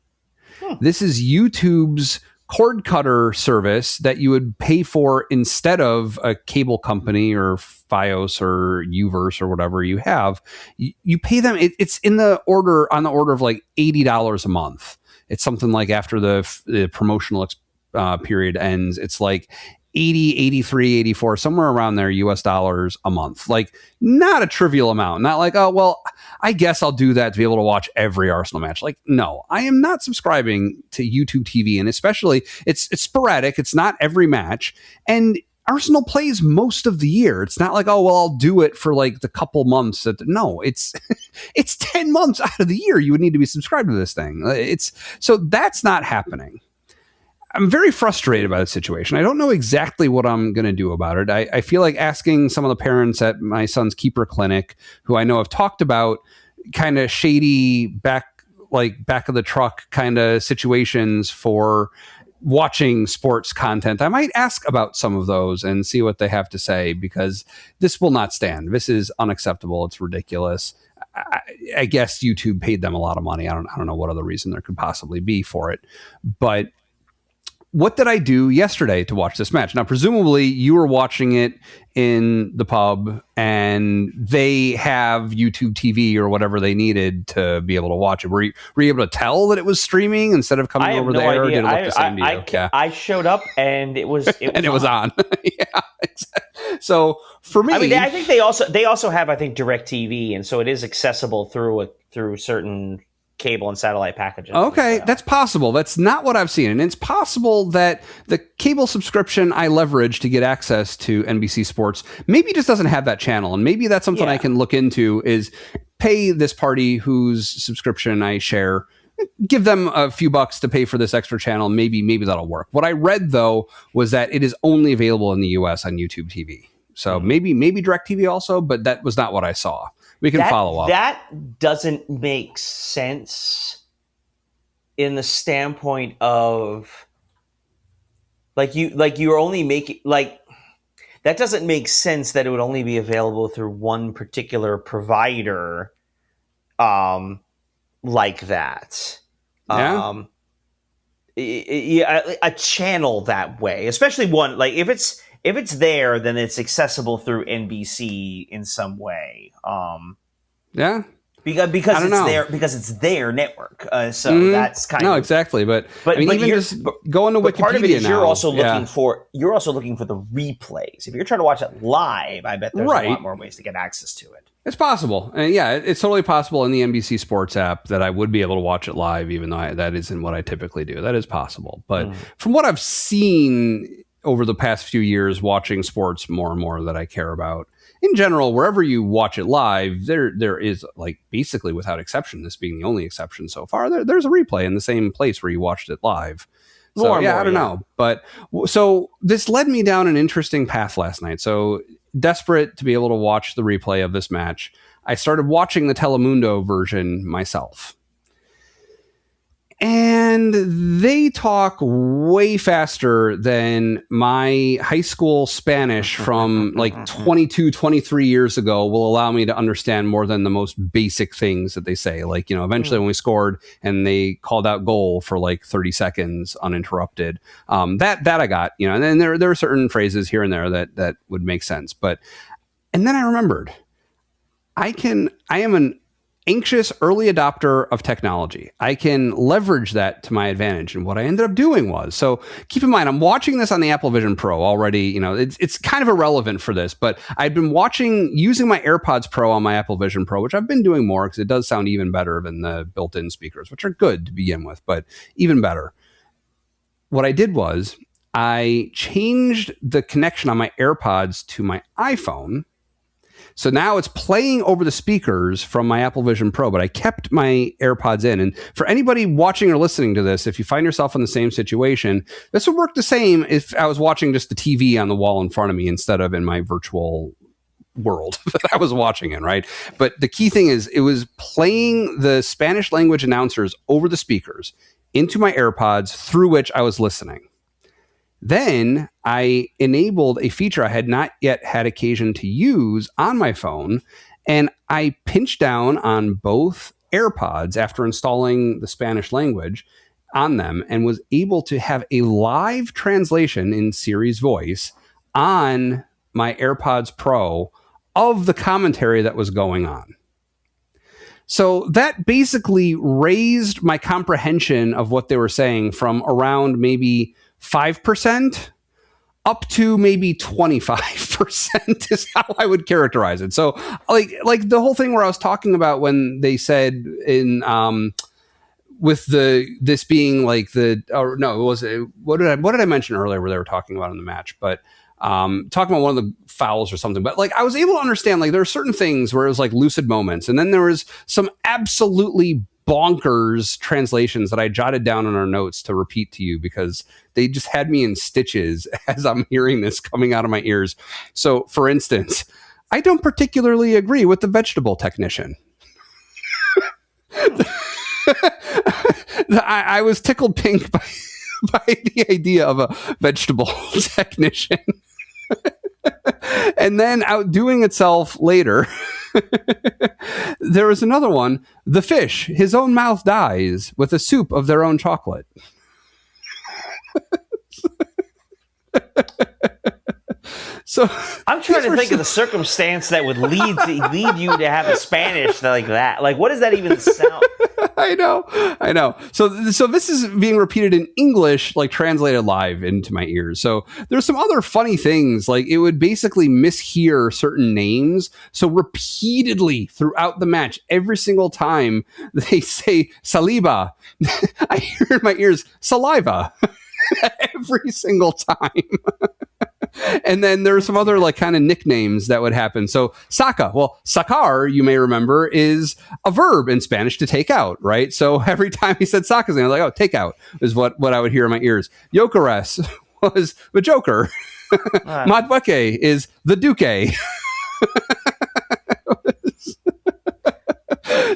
A: This is YouTube's cord cutter service that you would pay for instead of a cable company or Fios or Uverse or whatever you have. You pay them. It's on the order of like $80 a month. It's something like after the promotional period ends, it's like 80, 83, 84, somewhere around there, US dollars a month. Like, not a trivial amount. Not like, oh, well, I guess I'll do that to be able to watch every Arsenal match. Like, no, I am not subscribing to YouTube TV. And especially, it's sporadic. It's not every match. And Arsenal plays most of the year. It's not like, oh, well, I'll do it for like the couple months. No, it's 10 months out of the year you would need to be subscribed to this thing. So that's not happening. I'm very frustrated by the situation. I don't know exactly what I'm going to do about it. I feel like asking some of the parents at my son's keeper clinic, who I know have talked about kind of shady back of the truck kind of situations for watching sports content. I might ask about some of those and see what they have to say, because this will not stand. This is unacceptable. It's ridiculous. I guess YouTube paid them a lot of money. I don't know what other reason there could possibly be for it, but what did I do yesterday to watch this match? Now, presumably you were watching it in the pub and they have YouTube TV or whatever they needed to be able to watch it. Were you able to tell that it was streaming instead of coming over there? Or did it look the same to you?
B: I showed up and it was
A: and it was on. Yeah. So for me,
B: I mean, I think they also have, I think, DirecTV, and so it is accessible through certain cable and satellite packages.
A: Okay, that's possible. That's not what I've seen. And it's possible that the cable subscription I leverage to get access to NBC Sports maybe just doesn't have that channel. And maybe that's something I can look into, is pay this party whose subscription I share, give them a few bucks to pay for this extra channel. Maybe that'll work. What I read, though, was that it is only available in the US on YouTube TV. So maybe DirecTV also, but that was not what I saw. We can follow up.
B: That doesn't make sense in the standpoint of you're only making, like, that doesn't make sense that it would only be available through one particular provider like that.
A: Yeah.
B: A channel that way, especially one, like, if it's there, then it's accessible through NBC in some way.
A: Yeah.
B: Because it's their network. So that's kind of
A: exactly. But I mean, even just going to Wikipedia
B: part of it is
A: now,
B: you're also looking for the replays. If you're trying to watch it live, I bet there's a lot more ways to get access to it.
A: It's possible. And yeah, it's totally possible in the NBC Sports app that I would be able to watch it live, even though that isn't what I typically do. That is possible. But from what I've seen over the past few years, watching sports more and more that I care about, in general, wherever you watch it live, there is, like, basically without exception, this being the only exception so far, there's a replay in the same place where you watched it live. So I don't know. But so this led me down an interesting path last night. So desperate to be able to watch the replay of this match, I started watching the Telemundo version myself. And they talk way faster than my high school Spanish from like 22, 23 years ago will allow me to understand more than the most basic things that they say. Like, eventually when we scored and they called out goal for like 30 seconds uninterrupted, that I got, and then there are certain phrases here and there that would make sense. And then I remembered, I am an anxious early adopter of technology. I can leverage that to my advantage. And what I ended up doing was, so keep in mind, I'm watching this on the Apple Vision Pro already. It's kind of irrelevant for this, but I'd been using my AirPods Pro on my Apple Vision Pro, which I've been doing more because it does sound even better than the built-in speakers, which are good to begin with, but even better. What I did was I changed the connection on my AirPods to my iPhone. So now it's playing over the speakers from my Apple Vision Pro, but I kept my AirPods in. And for anybody watching or listening to this, if you find yourself in the same situation, this would work the same if I was watching just the TV on the wall in front of me instead of in my virtual world that I was watching in, right? But the key thing is it was playing the Spanish language announcers over the speakers into my AirPods through which I was listening. Then I enabled a feature I had not yet had occasion to use on my phone, and I pinched down on both AirPods after installing the Spanish language on them and was able to have a live translation in Siri's voice on my AirPods Pro of the commentary that was going on. So that basically raised my comprehension of what they were saying from around maybe 5% up to maybe 25% is how I would characterize it. So like the whole thing where I was talking about when they said in with this being like what did I mention earlier where they were talking about in the match, but talking about one of the fouls or something, but like I was able to understand like there are certain things where it was like lucid moments, and then there was some absolutely bonkers translations that I jotted down in our notes to repeat to you because they just had me in stitches as I'm hearing this coming out of my ears. So, for instance, I don't particularly agree with the vegetable technician. I was tickled pink by the idea of a vegetable technician. And then outdoing itself later, there was another one. The fish, his own mouth dies with a soup of their own chocolate. So
B: I'm trying to think of the circumstance that would lead you to have a Spanish like that. Like, what does that even sound?
A: I know. So this is being repeated in English, like translated live into my ears. So there's some other funny things, like it would basically mishear certain names. So repeatedly throughout the match, every single time they say saliva, I hear in my ears saliva every single time. And then there are some other like kind of nicknames that would happen. So Saka, well, sacar, you may remember, is a verb in Spanish to take out, right? So every time he said Saka's name, I was like, oh, take out is what I would hear in my ears. Jokeres was the Joker. Madweke is the Duque.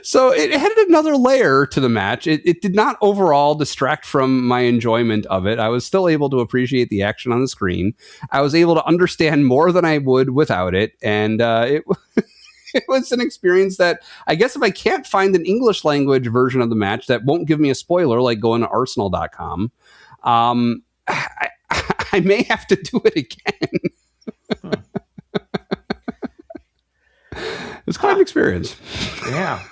A: So it had another layer to the match. It did not overall distract from my enjoyment of it. I was still able to appreciate the action on the screen. I was able to understand more than I would without it. And it was an experience that I guess if I can't find an English language version of the match that won't give me a spoiler, like going to arsenal.com, I may have to do it again. It's quite an experience.
B: Yeah.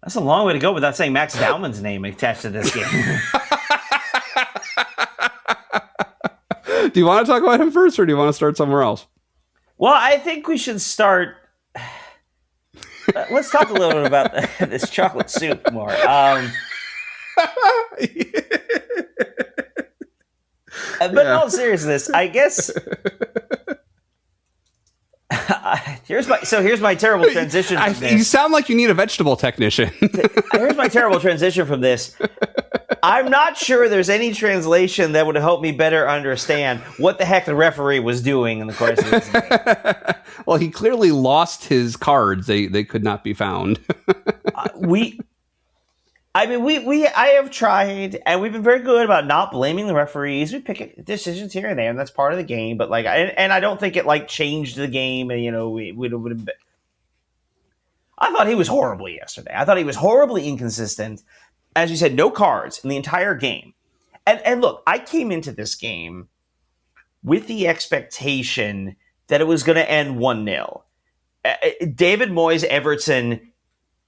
B: That's a long way to go without saying Max Dowman's name attached to this game.
A: Do you want to talk about him first, or do you want to start somewhere else?
B: Well, I think we should start. Let's talk a little bit about this chocolate soup more. But in all seriousness, I guess. Here's my terrible transition from this.
A: You sound like you need a vegetable technician.
B: Here's my terrible transition from this. I'm not sure there's any translation that would help me better understand what the heck the referee was doing in the course of this game.
A: Well, he clearly lost his cards. They could not be found.
B: I have tried, and we've been very good about not blaming the referees. We pick decisions here and there, and that's part of the game. But I don't think it like changed the game. And we would have been. I thought he was horrible yesterday. I thought he was horribly inconsistent. As you said, no cards in the entire game. And look, I came into this game with the expectation that it was going to end 1-0. David Moyes' Everton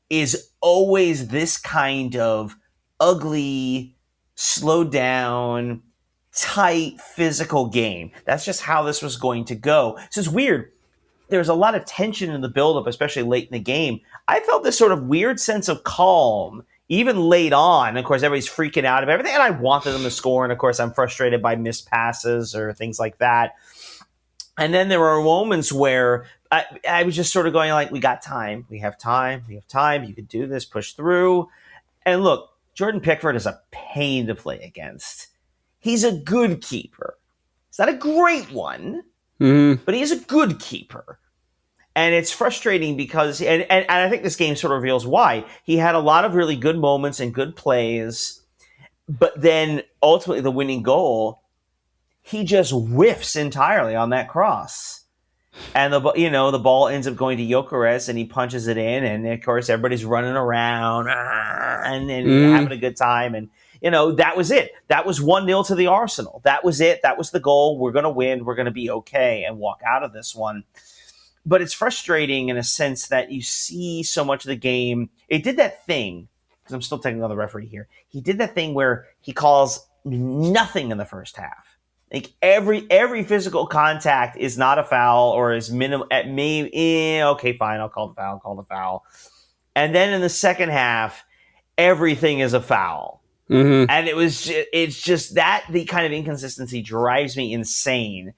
B: is always this kind of ugly, slowed down, tight, physical game. That's just how this was going to go. So it's weird. There's a lot of tension in the buildup, especially late in the game. I felt this sort of weird sense of calm, even late on. Of course, everybody's freaking out of everything, and I wanted them to score. And of course, I'm frustrated by missed passes or things like that. And then there were moments where I was just sort of going like, we got time. We have time. We have time. You could do this. Push through. And look, Jordan Pickford is a pain to play against. He's a good keeper. He's not a great one, but he's a good keeper. And it's frustrating because, and I think this game sort of reveals why. He had a lot of really good moments and good plays, but then ultimately the winning goal, he just whiffs entirely on that cross. And the ball ends up going to Gyökeres and he punches it in. And of course, everybody's running around and having a good time. And, that was it. That was 1-0 to the Arsenal. That was it. That was the goal. We're going to win. We're going to be okay and walk out of this one. But it's frustrating in a sense that you see so much of the game. It did that thing, because I'm still taking another referee here. He did that thing where he calls nothing in the first half. Like every physical contact is not a foul or is minimum at me. Okay, fine, I'll call the foul. And then in the second half, everything is a foul. Mm-hmm. And it's just that the kind of inconsistency drives me insane.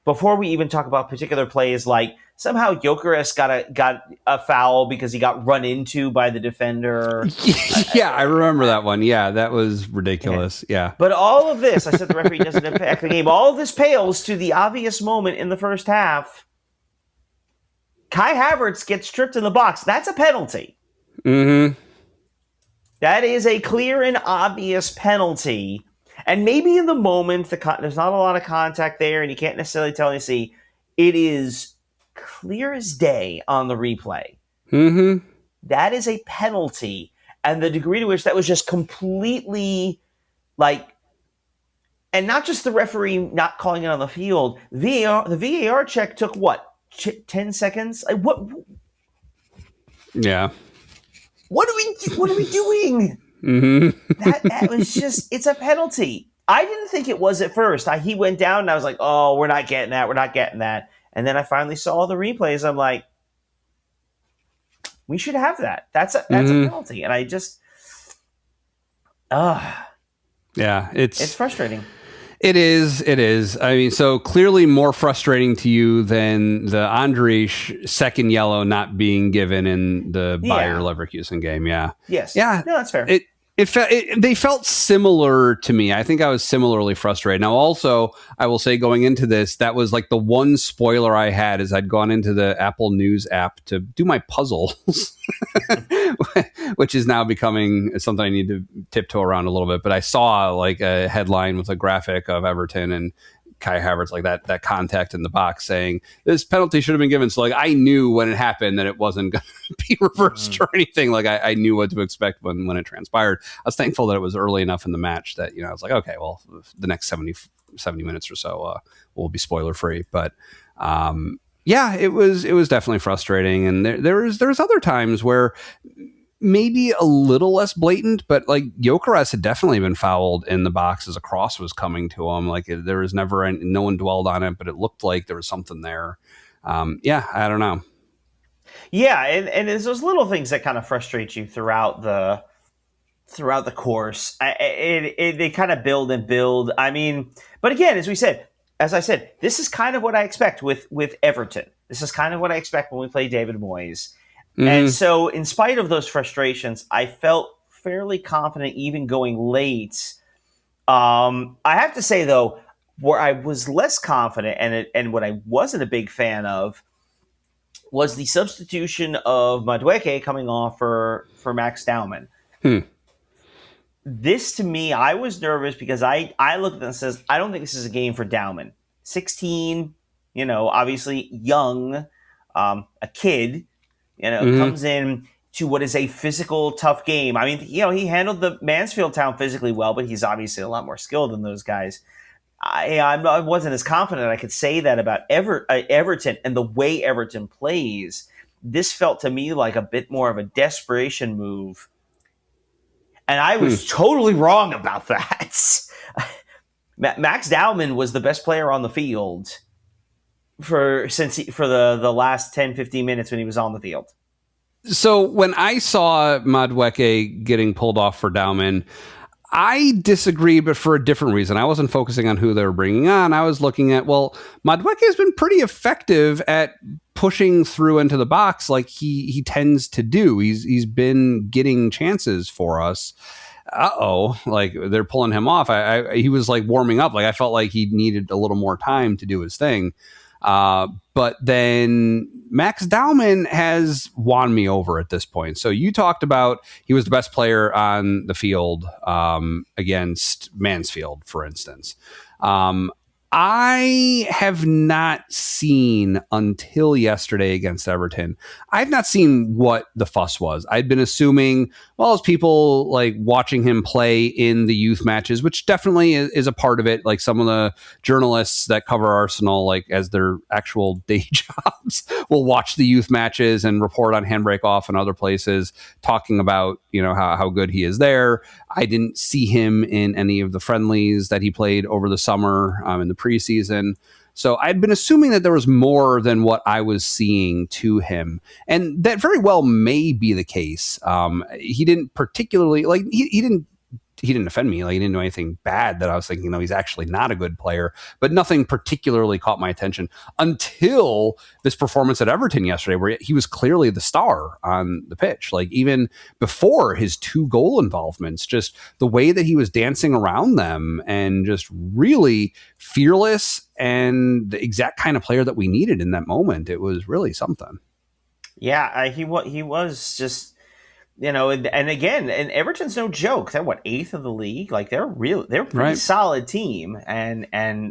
B: Before we even talk about particular plays, like somehow Gyökeres got a foul because he got run into by the defender.
A: Yeah, I remember that one. Yeah, that was ridiculous. Yeah.
B: But all of this, I said the referee doesn't impact the game. All of this pales to the obvious moment in the first half. Kai Havertz gets tripped in the box. That's a penalty. Mm-hmm. That is a clear and obvious penalty. And maybe in the moment, there's not a lot of contact there, and you can't necessarily tell. You see, it is clear as day on the replay. Mm-hmm. That is a penalty, and the degree to which that was just completely and not just the referee not calling it on the field. The VAR check took what, 10 seconds? What?
A: Yeah.
B: What are we doing? Mm-hmm. that was just, it's a penalty. I didn't think it was at first. He went down and I was like, oh, we're not getting that. And then I finally saw the replays. I'm like, we should have that. That's a penalty. And I just, yeah, it's frustrating.
A: It is. I mean, so clearly more frustrating to you than the Andrich second yellow not being given in the Bayer Leverkusen game. Yeah.
B: Yes.
A: Yeah.
B: No, that's fair.
A: They felt similar to me. I think I was similarly frustrated. Now, also, I will say going into this, that was like the one spoiler I had is I'd gone into the Apple News app to do my puzzles, which is now becoming something I need to tiptoe around a little bit. But I saw like a headline with a graphic of Everton and Kai Havertz, like that contact in the box saying this penalty should have been given. So like I knew when it happened that it wasn't going to be reversed or anything. Like I knew what to expect when it transpired. I was thankful that it was early enough in the match that, I was like, okay, well, the next 70 minutes or so will be spoiler free. But yeah, it was definitely frustrating. And there's other times where maybe a little less blatant, but like Gyökeres had definitely been fouled in the box as a cross was coming to him. Like there was never, no one dwelled on it, but it looked like there was something there. Yeah, I don't know.
B: Yeah, and it's those little things that kind of frustrate you throughout the course. They kind of build and build. I mean, but again, as I said, this is kind of what I expect with Everton. This is kind of what I expect when we play David Moyes. And so in spite of those frustrations, I felt fairly confident even going late. I have to say, though, where I was less confident and what I wasn't a big fan of was the substitution of Madueke coming off for Max Dowman. This, to me, I was nervous because I looked at it and says, I don't think this is a game for Dowman. 16, obviously young, a kid. Comes in to what is a physical, tough game. I mean, he handled the Mansfield town physically well, but he's obviously a lot more skilled than those guys. I wasn't as confident I could say that about Everton and the way Everton plays. This felt to me like a bit more of a desperation move. And I was totally wrong about that. Max Dowman was the best player on the field for the last 10, 15 minutes when he was on the field.
A: So when I saw Madueke getting pulled off for Dowman, I disagree, but for a different reason. I wasn't focusing on who they were bringing on. I was looking at, well, Madueke has been pretty effective at pushing through into the box like he tends to do. He's been getting chances for us. Like they're pulling him off. He was like warming up. Like I felt like he needed a little more time to do his thing. But then Max Dowman has won me over at this point. So you talked about he was the best player on the field against Mansfield, for instance. I have not seen until yesterday against Everton. I've not seen what the fuss was. I'd been assuming, well, as people like watching him play in the youth matches, which definitely is a part of it. Like some of the journalists that cover Arsenal, like as their actual day jobs, will watch the youth matches and report on Handbrake Off and other places talking about, how good he is there. I didn't see him in any of the friendlies that he played over the summer in the preseason. So I'd been assuming that there was more than what I was seeing to him. And that very well may be the case. He didn't particularly, like, he didn't offend me. Like, he didn't do anything bad that I was thinking, no, he's actually not a good player. But nothing particularly caught my attention until this performance at Everton yesterday, where he was clearly the star on the pitch. Like, even before his 2 goal involvements, just the way that he was dancing around them and just really fearless and the exact kind of player that we needed in that moment. It was really something.
B: Yeah, he was just... and again, and Everton's no joke. They're 8th of the league. Like they're a pretty right. solid team. And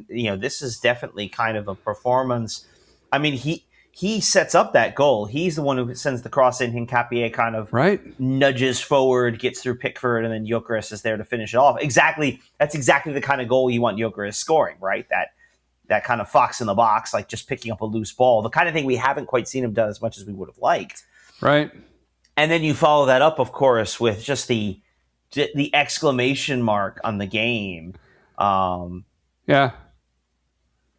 B: this is definitely kind of a performance. I mean, he sets up that goal. He's the one who sends the cross in. Hincapié kind of nudges forward, gets through Pickford, and then Gyökeres is there to finish it off. That's exactly the kind of goal you want Gyökeres scoring, right? That kind of fox in the box, like just picking up a loose ball. The kind of thing we haven't quite seen him do as much as we would have liked.
A: Right.
B: And then you follow that up, of course, with just the exclamation mark on the game.
A: Yeah,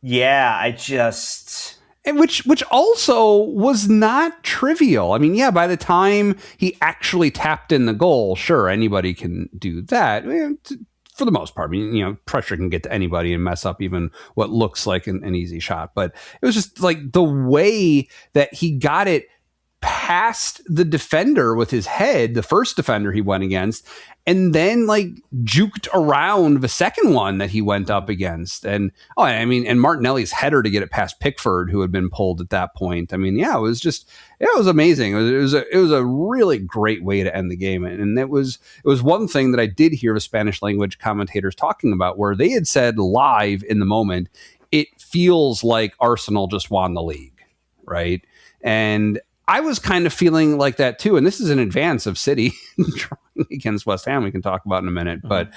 B: I just...
A: And which also was not trivial. I mean, yeah, by the time he actually tapped in the goal, sure, anybody can do that. For the most part, I mean, pressure can get to anybody and mess up even what looks like an easy shot. But it was just like the way that he got it past the defender with his head, the first defender he went against, and then like juked around the second one that he went up against. And and Martinelli's header to get it past Pickford, who had been pulled at that point. I mean, yeah, it was amazing. It was a really great way to end the game. And it was one thing that I did hear the Spanish language commentators talking about, where they had said live in the moment, it feels like Arsenal just won the league, right? And I was kind of feeling like that too. And this is in advance of City drawing against West Ham. We can talk about in a minute. But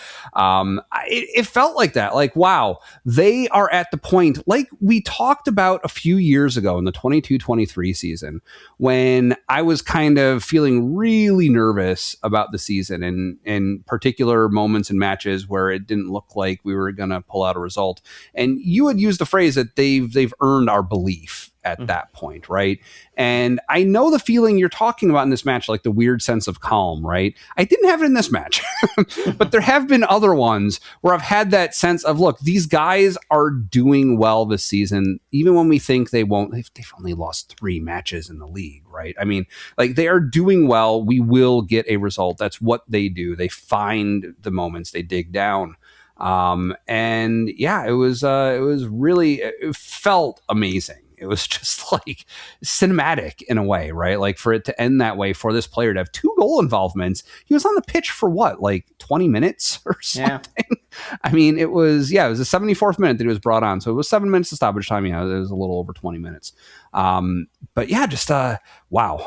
A: it felt like that. Like, wow, they are at the point, like we talked about a few years ago in the 22-23 season, when I was kind of feeling really nervous about the season, and in particular moments in matches where it didn't look like we were going to pull out a result. And you had used the phrase that they've earned our belief at that point, right? And I know the feeling you're talking about in this match, like the weird sense of calm, right? I didn't have it in this match, but there have been other ones where I've had that sense of, look, these guys are doing well this season, even when we think they won't. They've only lost 3 matches in the league, right? I mean, like, they are doing well. We will get a result. That's what they do. They find the moments, they dig down. And yeah, it was really, it felt amazing. It was just like cinematic in a way, right? Like for it to end that way, for this player to have 2 goal involvements. He was on the pitch for what, like 20 minutes or something? Yeah. I mean, it was the 74th minute that he was brought on. So it was 7 minutes of stoppage time. Yeah, it was a little over 20 minutes. But yeah, just wow.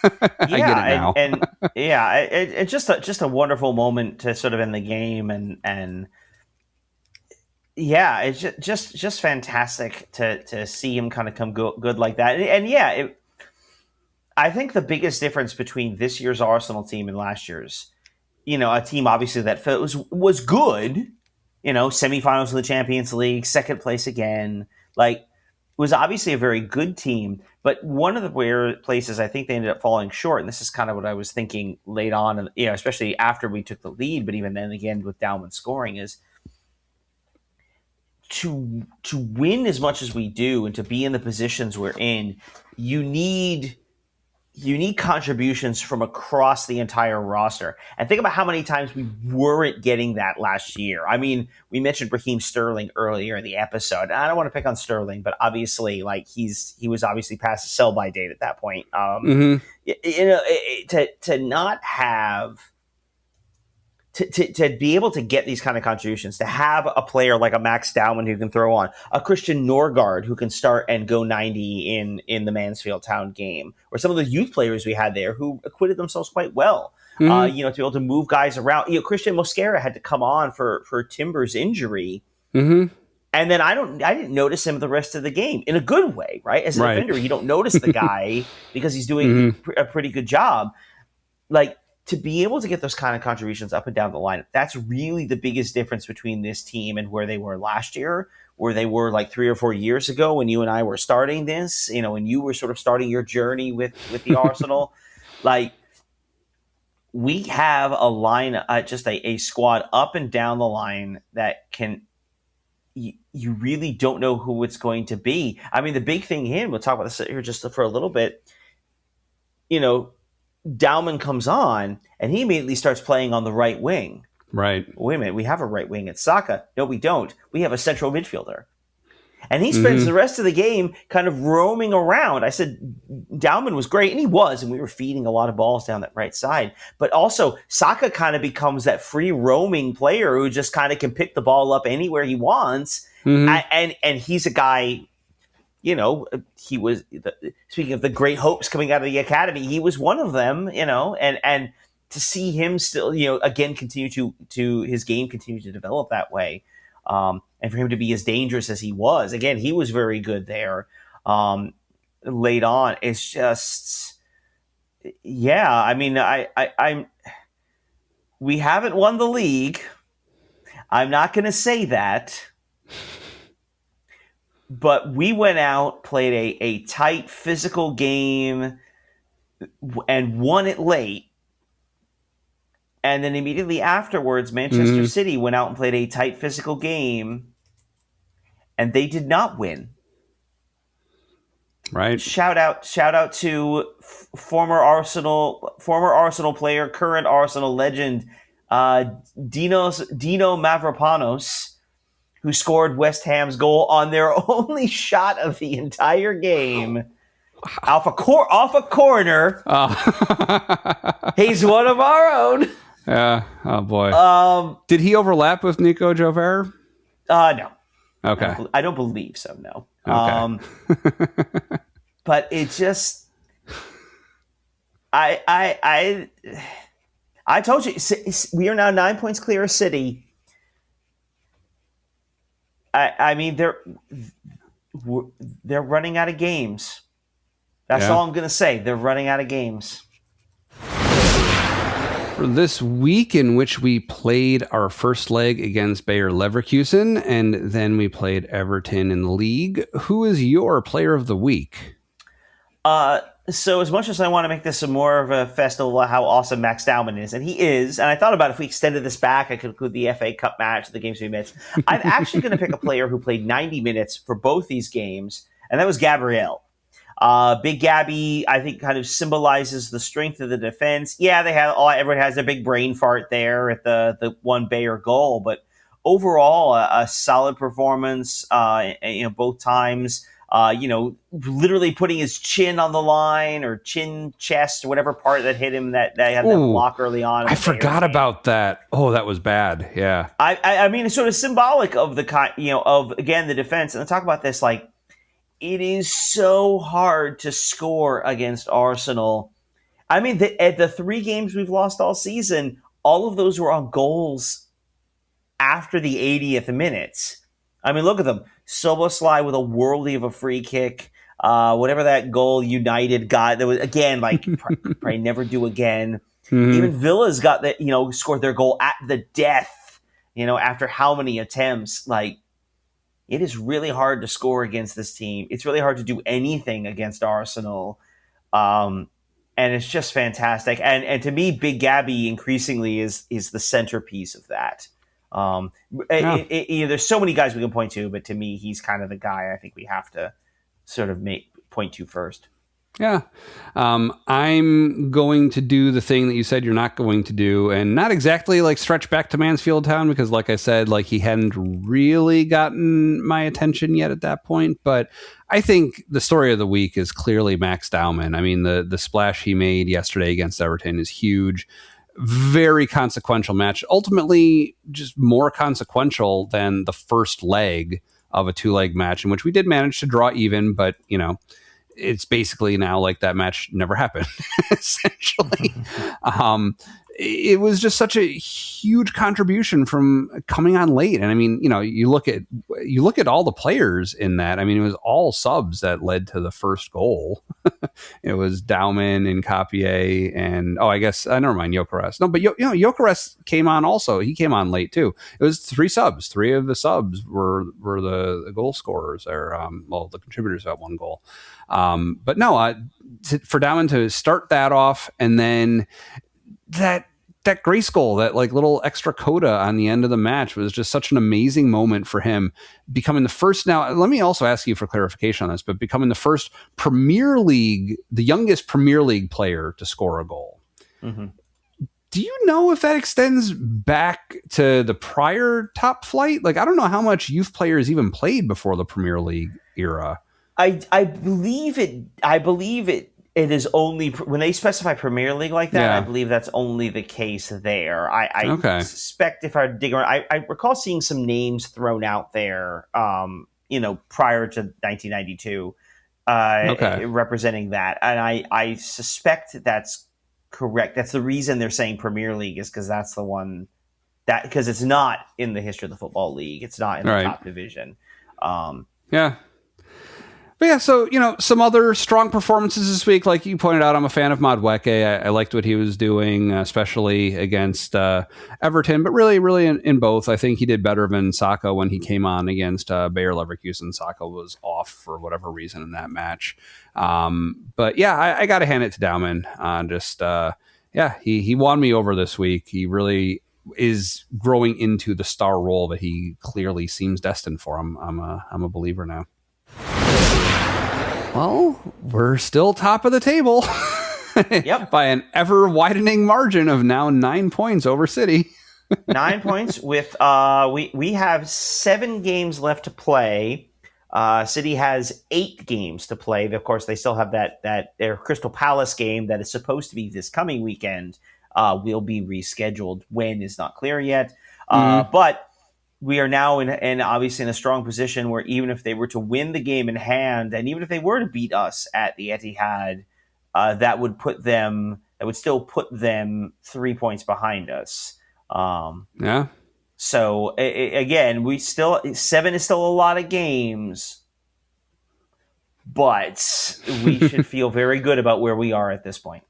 A: I get it now.
B: and it's just a wonderful moment to sort of end the game, and Yeah, it's just fantastic to see him kind of come good like that. And yeah, I think the biggest difference between this year's Arsenal team and last year's, a team obviously that was good, semifinals of the Champions League, second place again, like was obviously a very good team. But one of the weird places I think they ended up falling short, and this is kind of what I was thinking late on, and especially after we took the lead, but even then again with Dowman scoring, is to win as much as we do and to be in the positions we're in, you need contributions from across the entire roster. And think about how many times we weren't getting that last year. I mean, we mentioned Raheem Sterling earlier in the episode. I don't want to pick on Sterling, but obviously, like he was obviously past the sell-by date at that point. To not have to be able to get these kind of contributions, to have a player like a Max Dowman who can throw on, a Christian Norgard who can start and go 90 in the Mansfield Town game, or some of the youth players we had there who acquitted themselves quite well. To be able to move guys around. Christian Mosquera had to come on for Timber's injury. And then I didn't notice him the rest of the game in a good way, right? As a defender, you don't notice the guy because he's doing a pretty good job. Like, to be able to get those kind of contributions up and down the line, that's really the biggest difference between this team and where they were last year, where they were like 3 or 4 yeyears ago when you and I were starting this, when you were sort of starting your journey with the Arsenal. Like, we have a line, just a squad up and down the line that can, you really don't know who it's going to be. I mean, the big thing here, we'll talk about this here just for a little bit, Dowman comes on and he immediately starts playing on the right wing.
A: Right.
B: Wait a minute, we have a right wing at Saka. No, we don't. We have a central midfielder. And he spends the rest of the game kind of roaming around. I said Dowman was great, and he was, and we were feeding a lot of balls down that right side. But also, Saka kind of becomes that free roaming player who just kind of can pick the ball up anywhere he wants. And he's a guy... he was speaking of the great hopes coming out of the academy. He was one of them, and to see him still, again, continue to his game continue to develop that way, and for him to be as dangerous as he was, again, he was very good there. Late on, it's just, yeah. I mean, we haven't won the league. I'm not going to say that. But we went out, played a tight physical game, and won it late. And then immediately afterwards, Manchester City went out and played a tight physical game, and they did not win.
A: Right.
B: Shout out to former Arsenal player, current Arsenal legend, Dino Mavropanos, who scored West Ham's goal on their only shot of the entire game, off a corner. He's one of our own.
A: Yeah. Oh boy. Did he overlap with Nico Jover?
B: No.
A: Okay.
B: I don't believe so. No.
A: Okay.
B: But it just, I told you, we are now 9 points clear of City. I mean, they're running out of games. That's all I'm going to say. They're running out of games.
A: For this week in which we played our first leg against Bayer Leverkusen, and then we played Everton in the league, who is your player of the week?
B: So as much as I want to make this more of a festival of how awesome Max Dowman is, and he is, and I thought about if we extended this back, I could include the FA Cup match, the games we missed. I'm actually going to pick a player who played 90 minutes for both these games, and that was Gabriel. Big Gabby, I think, kind of symbolizes the strength of the defense. Yeah, everyone has a big brain fart there at the one Bayer goal, but overall, a solid performance. Both times. Literally putting his chin on the line, or chin, chest, or whatever part that hit him that had that block early on.
A: I forgot about that. Oh, that was bad. Yeah.
B: I mean, it's sort of symbolic of the again, the defense. And I'll talk about this, like, it is so hard to score against Arsenal. I mean, at the 3 games we've lost all season, all of those were on goals after the 80th minutes. I mean, look at them. Soboslai with a worldie of a free kick. Whatever that goal United got, that was again like probably never do again. Mm-hmm. Even Villa's got that, scored their goal at the death. After how many attempts? Like, it is really hard to score against this team. It's really hard to do anything against Arsenal. And it's just fantastic. And to me, Big Gabby increasingly is the centerpiece of that. There's so many guys we can point to, but to me, he's kind of the guy I think we have to sort of point to first.
A: Yeah. I'm going to do the thing that you said you're not going to do, and not exactly like stretch back to Mansfield Town, because like I said, like he hadn't really gotten my attention yet at that point. But I think the story of the week is clearly Max Dowman. I mean, the splash he made yesterday against Everton is huge. Very consequential match. Ultimately, just more consequential than the first leg of a 2-leg match, in which we did manage to draw even, but it's basically now like that match never happened, essentially. It was just such a huge contribution from coming on late. And I mean, you look at all the players in that. I mean, it was all subs that led to the first goal. It was Dowman and Capier and, I guess, never mind, Gyökeres. No, but Gyökeres came on also. He came on late too. It was 3 subs. 3 of the subs were the goal scorers, or, the contributors at 1 goal. But no, for Dowman to start that off, and then that grace goal, that like little extra coda on the end of the match, was just such an amazing moment for him, becoming the first. Now, let me also ask you for clarification on this, but becoming the first the youngest Premier League player to score a goal. Mm-hmm. Do you know if that extends back to the prior top flight? Like, I don't know how much youth players even played before the Premier League era.
B: I believe it. It is only when they specify Premier League like that. Yeah. I believe that's only the case there. I suspect if I dig around, I recall seeing some names thrown out there, prior to 1992, representing that, and I suspect that's correct. That's the reason they're saying Premier League, is because that's the one because it's not in the history of the Football League. It's not in the top division.
A: Yeah. But yeah, so, some other strong performances this week. Like you pointed out, I'm a fan of Madueke. I liked what he was doing, especially against Everton, but really in both. I think he did better than Saka when he came on against Bayer Leverkusen. Saka was off for whatever reason in that match. But yeah, I got to hand it to Dowman. He won me over this week. He really is growing into the star role that he clearly seems destined for. I'm a believer now. Well, we're still top of the table. Yep. By an ever widening margin of now 9 points over City.
B: 9 points with we have 7 games left to play. City has 8 games to play. Of course, they still have that their Crystal Palace game that is supposed to be this coming weekend. Will be rescheduled. When is not clear yet. But we are now obviously in a strong position where even if they were to win the game in hand, and even if they were to beat us at the Etihad, that would still put them 3 points behind us. So again, 7 is still a lot of games, but we should feel very good about where we are at this point.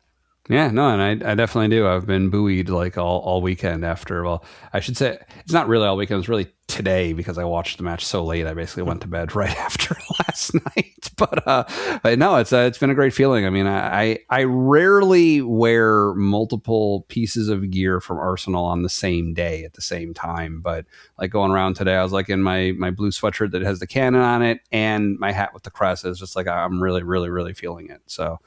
A: Yeah, no, and I definitely do. I've been buoyed like all weekend after. Well, I should say it's not really all weekend. It was really today because I watched the match so late. I basically went to bed right after last night. But no, it's been a great feeling. I mean, I rarely wear multiple pieces of gear from Arsenal on the same day at the same time. But like going around today, I was like in my blue sweatshirt that has the cannon on it and my hat with the crest. It's just like I'm really, really, really feeling it. So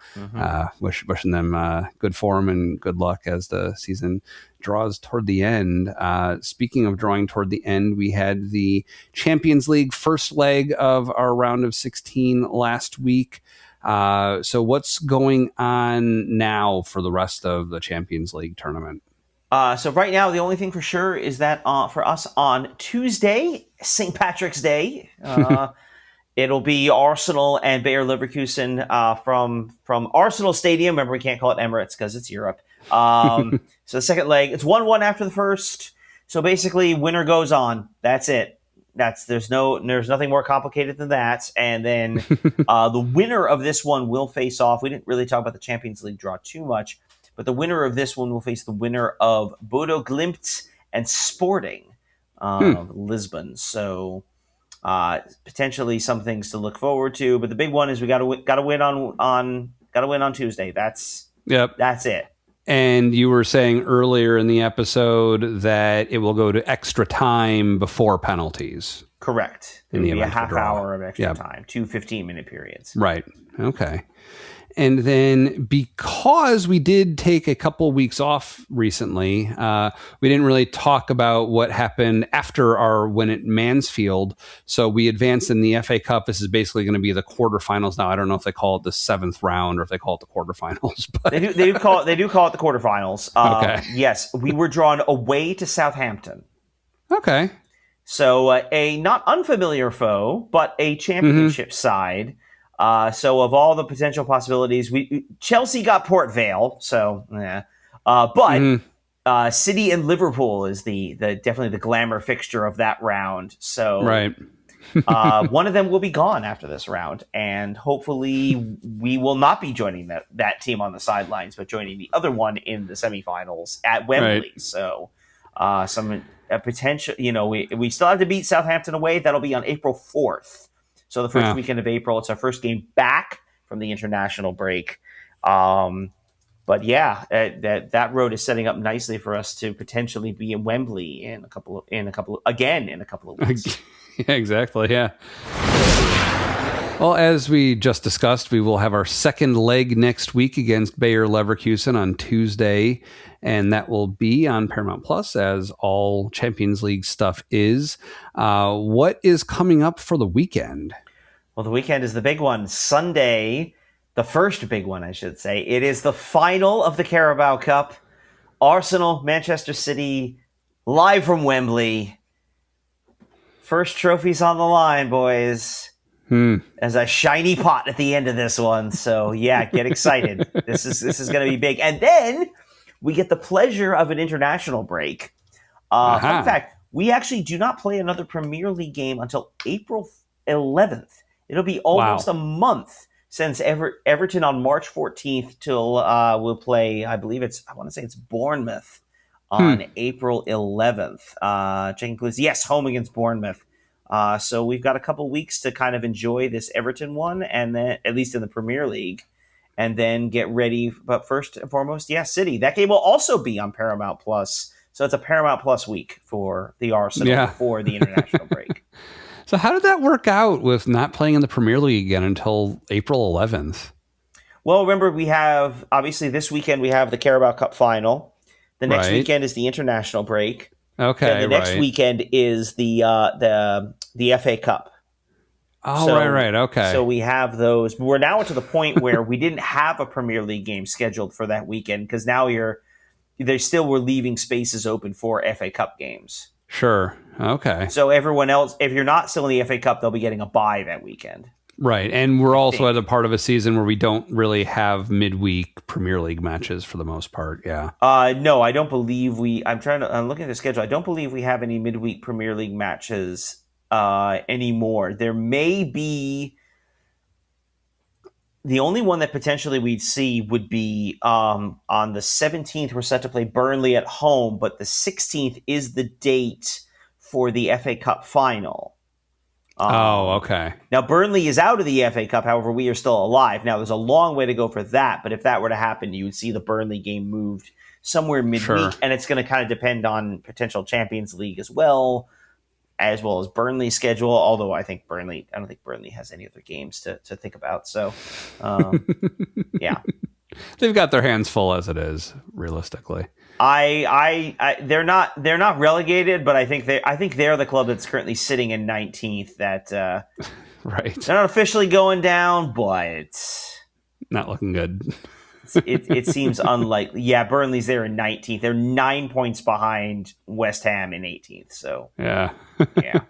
A: wishing them good form and good luck as the season draws toward the end. Speaking of drawing toward the end, we had the Champions League first leg of our round of 16 last week. So what's going on now for the rest of the Champions League tournament?
B: So right now, the only thing for sure is that for us on Tuesday, St. Patrick's Day, it'll be Arsenal and Bayer Leverkusen from Arsenal Stadium. Remember, we can't call it Emirates because it's Europe. So the second leg, it's 1-1 after the first. So basically, winner goes on. That's it. there's nothing more complicated than that. And then the winner of this one will face off. We didn't really talk about the Champions League draw too much, but the winner of this one will face the winner of Bodo Glimt and Sporting Lisbon. So potentially some things to look forward to. But the big one is we got to win on Tuesday. That's it.
A: And you were saying earlier in the episode that it will go to extra time before penalties.
B: Correct. It will be a half hour of extra time, 2 15-minute periods.
A: Right. Okay. And then because we did take a couple weeks off recently, we didn't really talk about what happened after our win at Mansfield. So we advanced in the FA Cup. This is basically going to be the quarterfinals now. I don't know if they call it the 7th round or if they call it the quarterfinals. But
B: They do call it the quarterfinals.
A: Okay.
B: Yes, we were drawn away to Southampton.
A: Okay.
B: So a not unfamiliar foe, but a championship side. So of all the potential possibilities, Chelsea got Port Vale. So yeah, but City and Liverpool is the definitely the glamour fixture of that round. So
A: right.
B: One of them will be gone after this round, and hopefully we will not be joining that team on the sidelines, but joining the other one in the semifinals at Wembley. Right. So some potential. We still have to beat Southampton away. That'll be on April 4th. So the first weekend of April, it's our first game back from the international break. But yeah, that road is setting up nicely for us to potentially be in Wembley in a couple of weeks.
A: Yeah, exactly. Yeah. Well, as we just discussed, we will have our second leg next week against Bayer Leverkusen on Tuesday, and that will be on Paramount Plus, as all Champions League stuff is. What is coming up for the weekend?
B: Well, the weekend is the big one. Sunday, the first big one, I should say. It is the final of the Carabao Cup. Arsenal, Manchester City, live from Wembley. First trophies on the line, boys. As a shiny pot at the end of this one. So yeah, get excited. This is going to be big. And then we get the pleasure of an international break. Fun fact, we actually do not play another Premier League game until April 11th. It'll be almost a month since Everton on March 14th till we'll play, I want to say it's Bournemouth on April 11th. Checking clues. Yes, home against Bournemouth. So we've got a couple weeks to kind of enjoy this Everton one, and then at least in the Premier League, and then get ready. But first and foremost, City. That game will also be on Paramount Plus. So it's a Paramount Plus week for the Arsenal before the international break.
A: So how did that work out with not playing in the Premier League again until April 11th?
B: Well, remember, we have, obviously this weekend we have the Carabao Cup Final. The next weekend is the international break.
A: Okay,
B: and the next weekend is the FA Cup.
A: Oh, right. Okay.
B: So we have those. We're now to the point where we didn't have a Premier League game scheduled for that weekend because now we're leaving spaces open for FA Cup games.
A: Sure. Okay.
B: So everyone else, if you're not still in the FA Cup, they'll be getting a bye that weekend.
A: Right. And we're also at a part of a season where we don't really have midweek Premier League matches for the most part. Yeah.
B: No, I don't believe I'm looking at the schedule. I don't believe we have any midweek Premier League matches anymore. There may be. The only one that potentially we'd see would be on the 17th. We're set to play Burnley at home, but the 16th is the date for the FA Cup final.
A: Okay.
B: Now, Burnley is out of the FA Cup. However, we are still alive. Now, there's a long way to go for that. But if that were to happen, you would see the Burnley game moved somewhere midweek. Sure. And it's going to kind of depend on potential Champions League as well as Burnley's schedule. Although I don't think Burnley has any other games to think about. So, yeah.
A: They've got their hands full as it is, realistically.
B: They're not relegated, but I think they're the club that's currently sitting in 19th. That
A: right.
B: They're not officially going down, but
A: not looking good.
B: it seems unlikely. Yeah, Burnley's there in 19th. They're 9 points behind West Ham in 18th. So
A: yeah.
B: Yeah.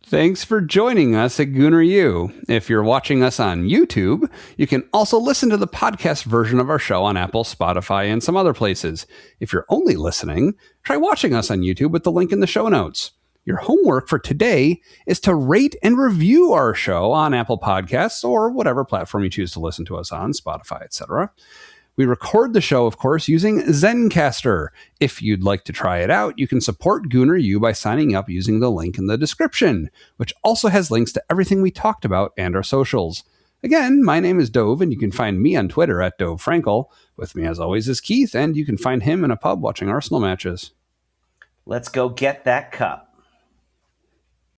A: Thanks for joining us at Gooner U. If you're watching us on YouTube, you can also listen to the podcast version of our show on Apple, Spotify, and some other places. If you're only listening, try watching us on YouTube with the link in the show notes. Your homework for today is to rate and review our show on Apple Podcasts or whatever platform you choose to listen to us on, Spotify, etc. We record the show, of course, using Zencastr. If you'd like to try it out, you can support Gooner U by signing up using the link in the description, which also has links to everything we talked about and our socials. Again, my name is Dove, and you can find me on Twitter at Dove Frankel. With me, as always, is Keith, and you can find him in a pub watching Arsenal matches.
B: Let's go get that cup.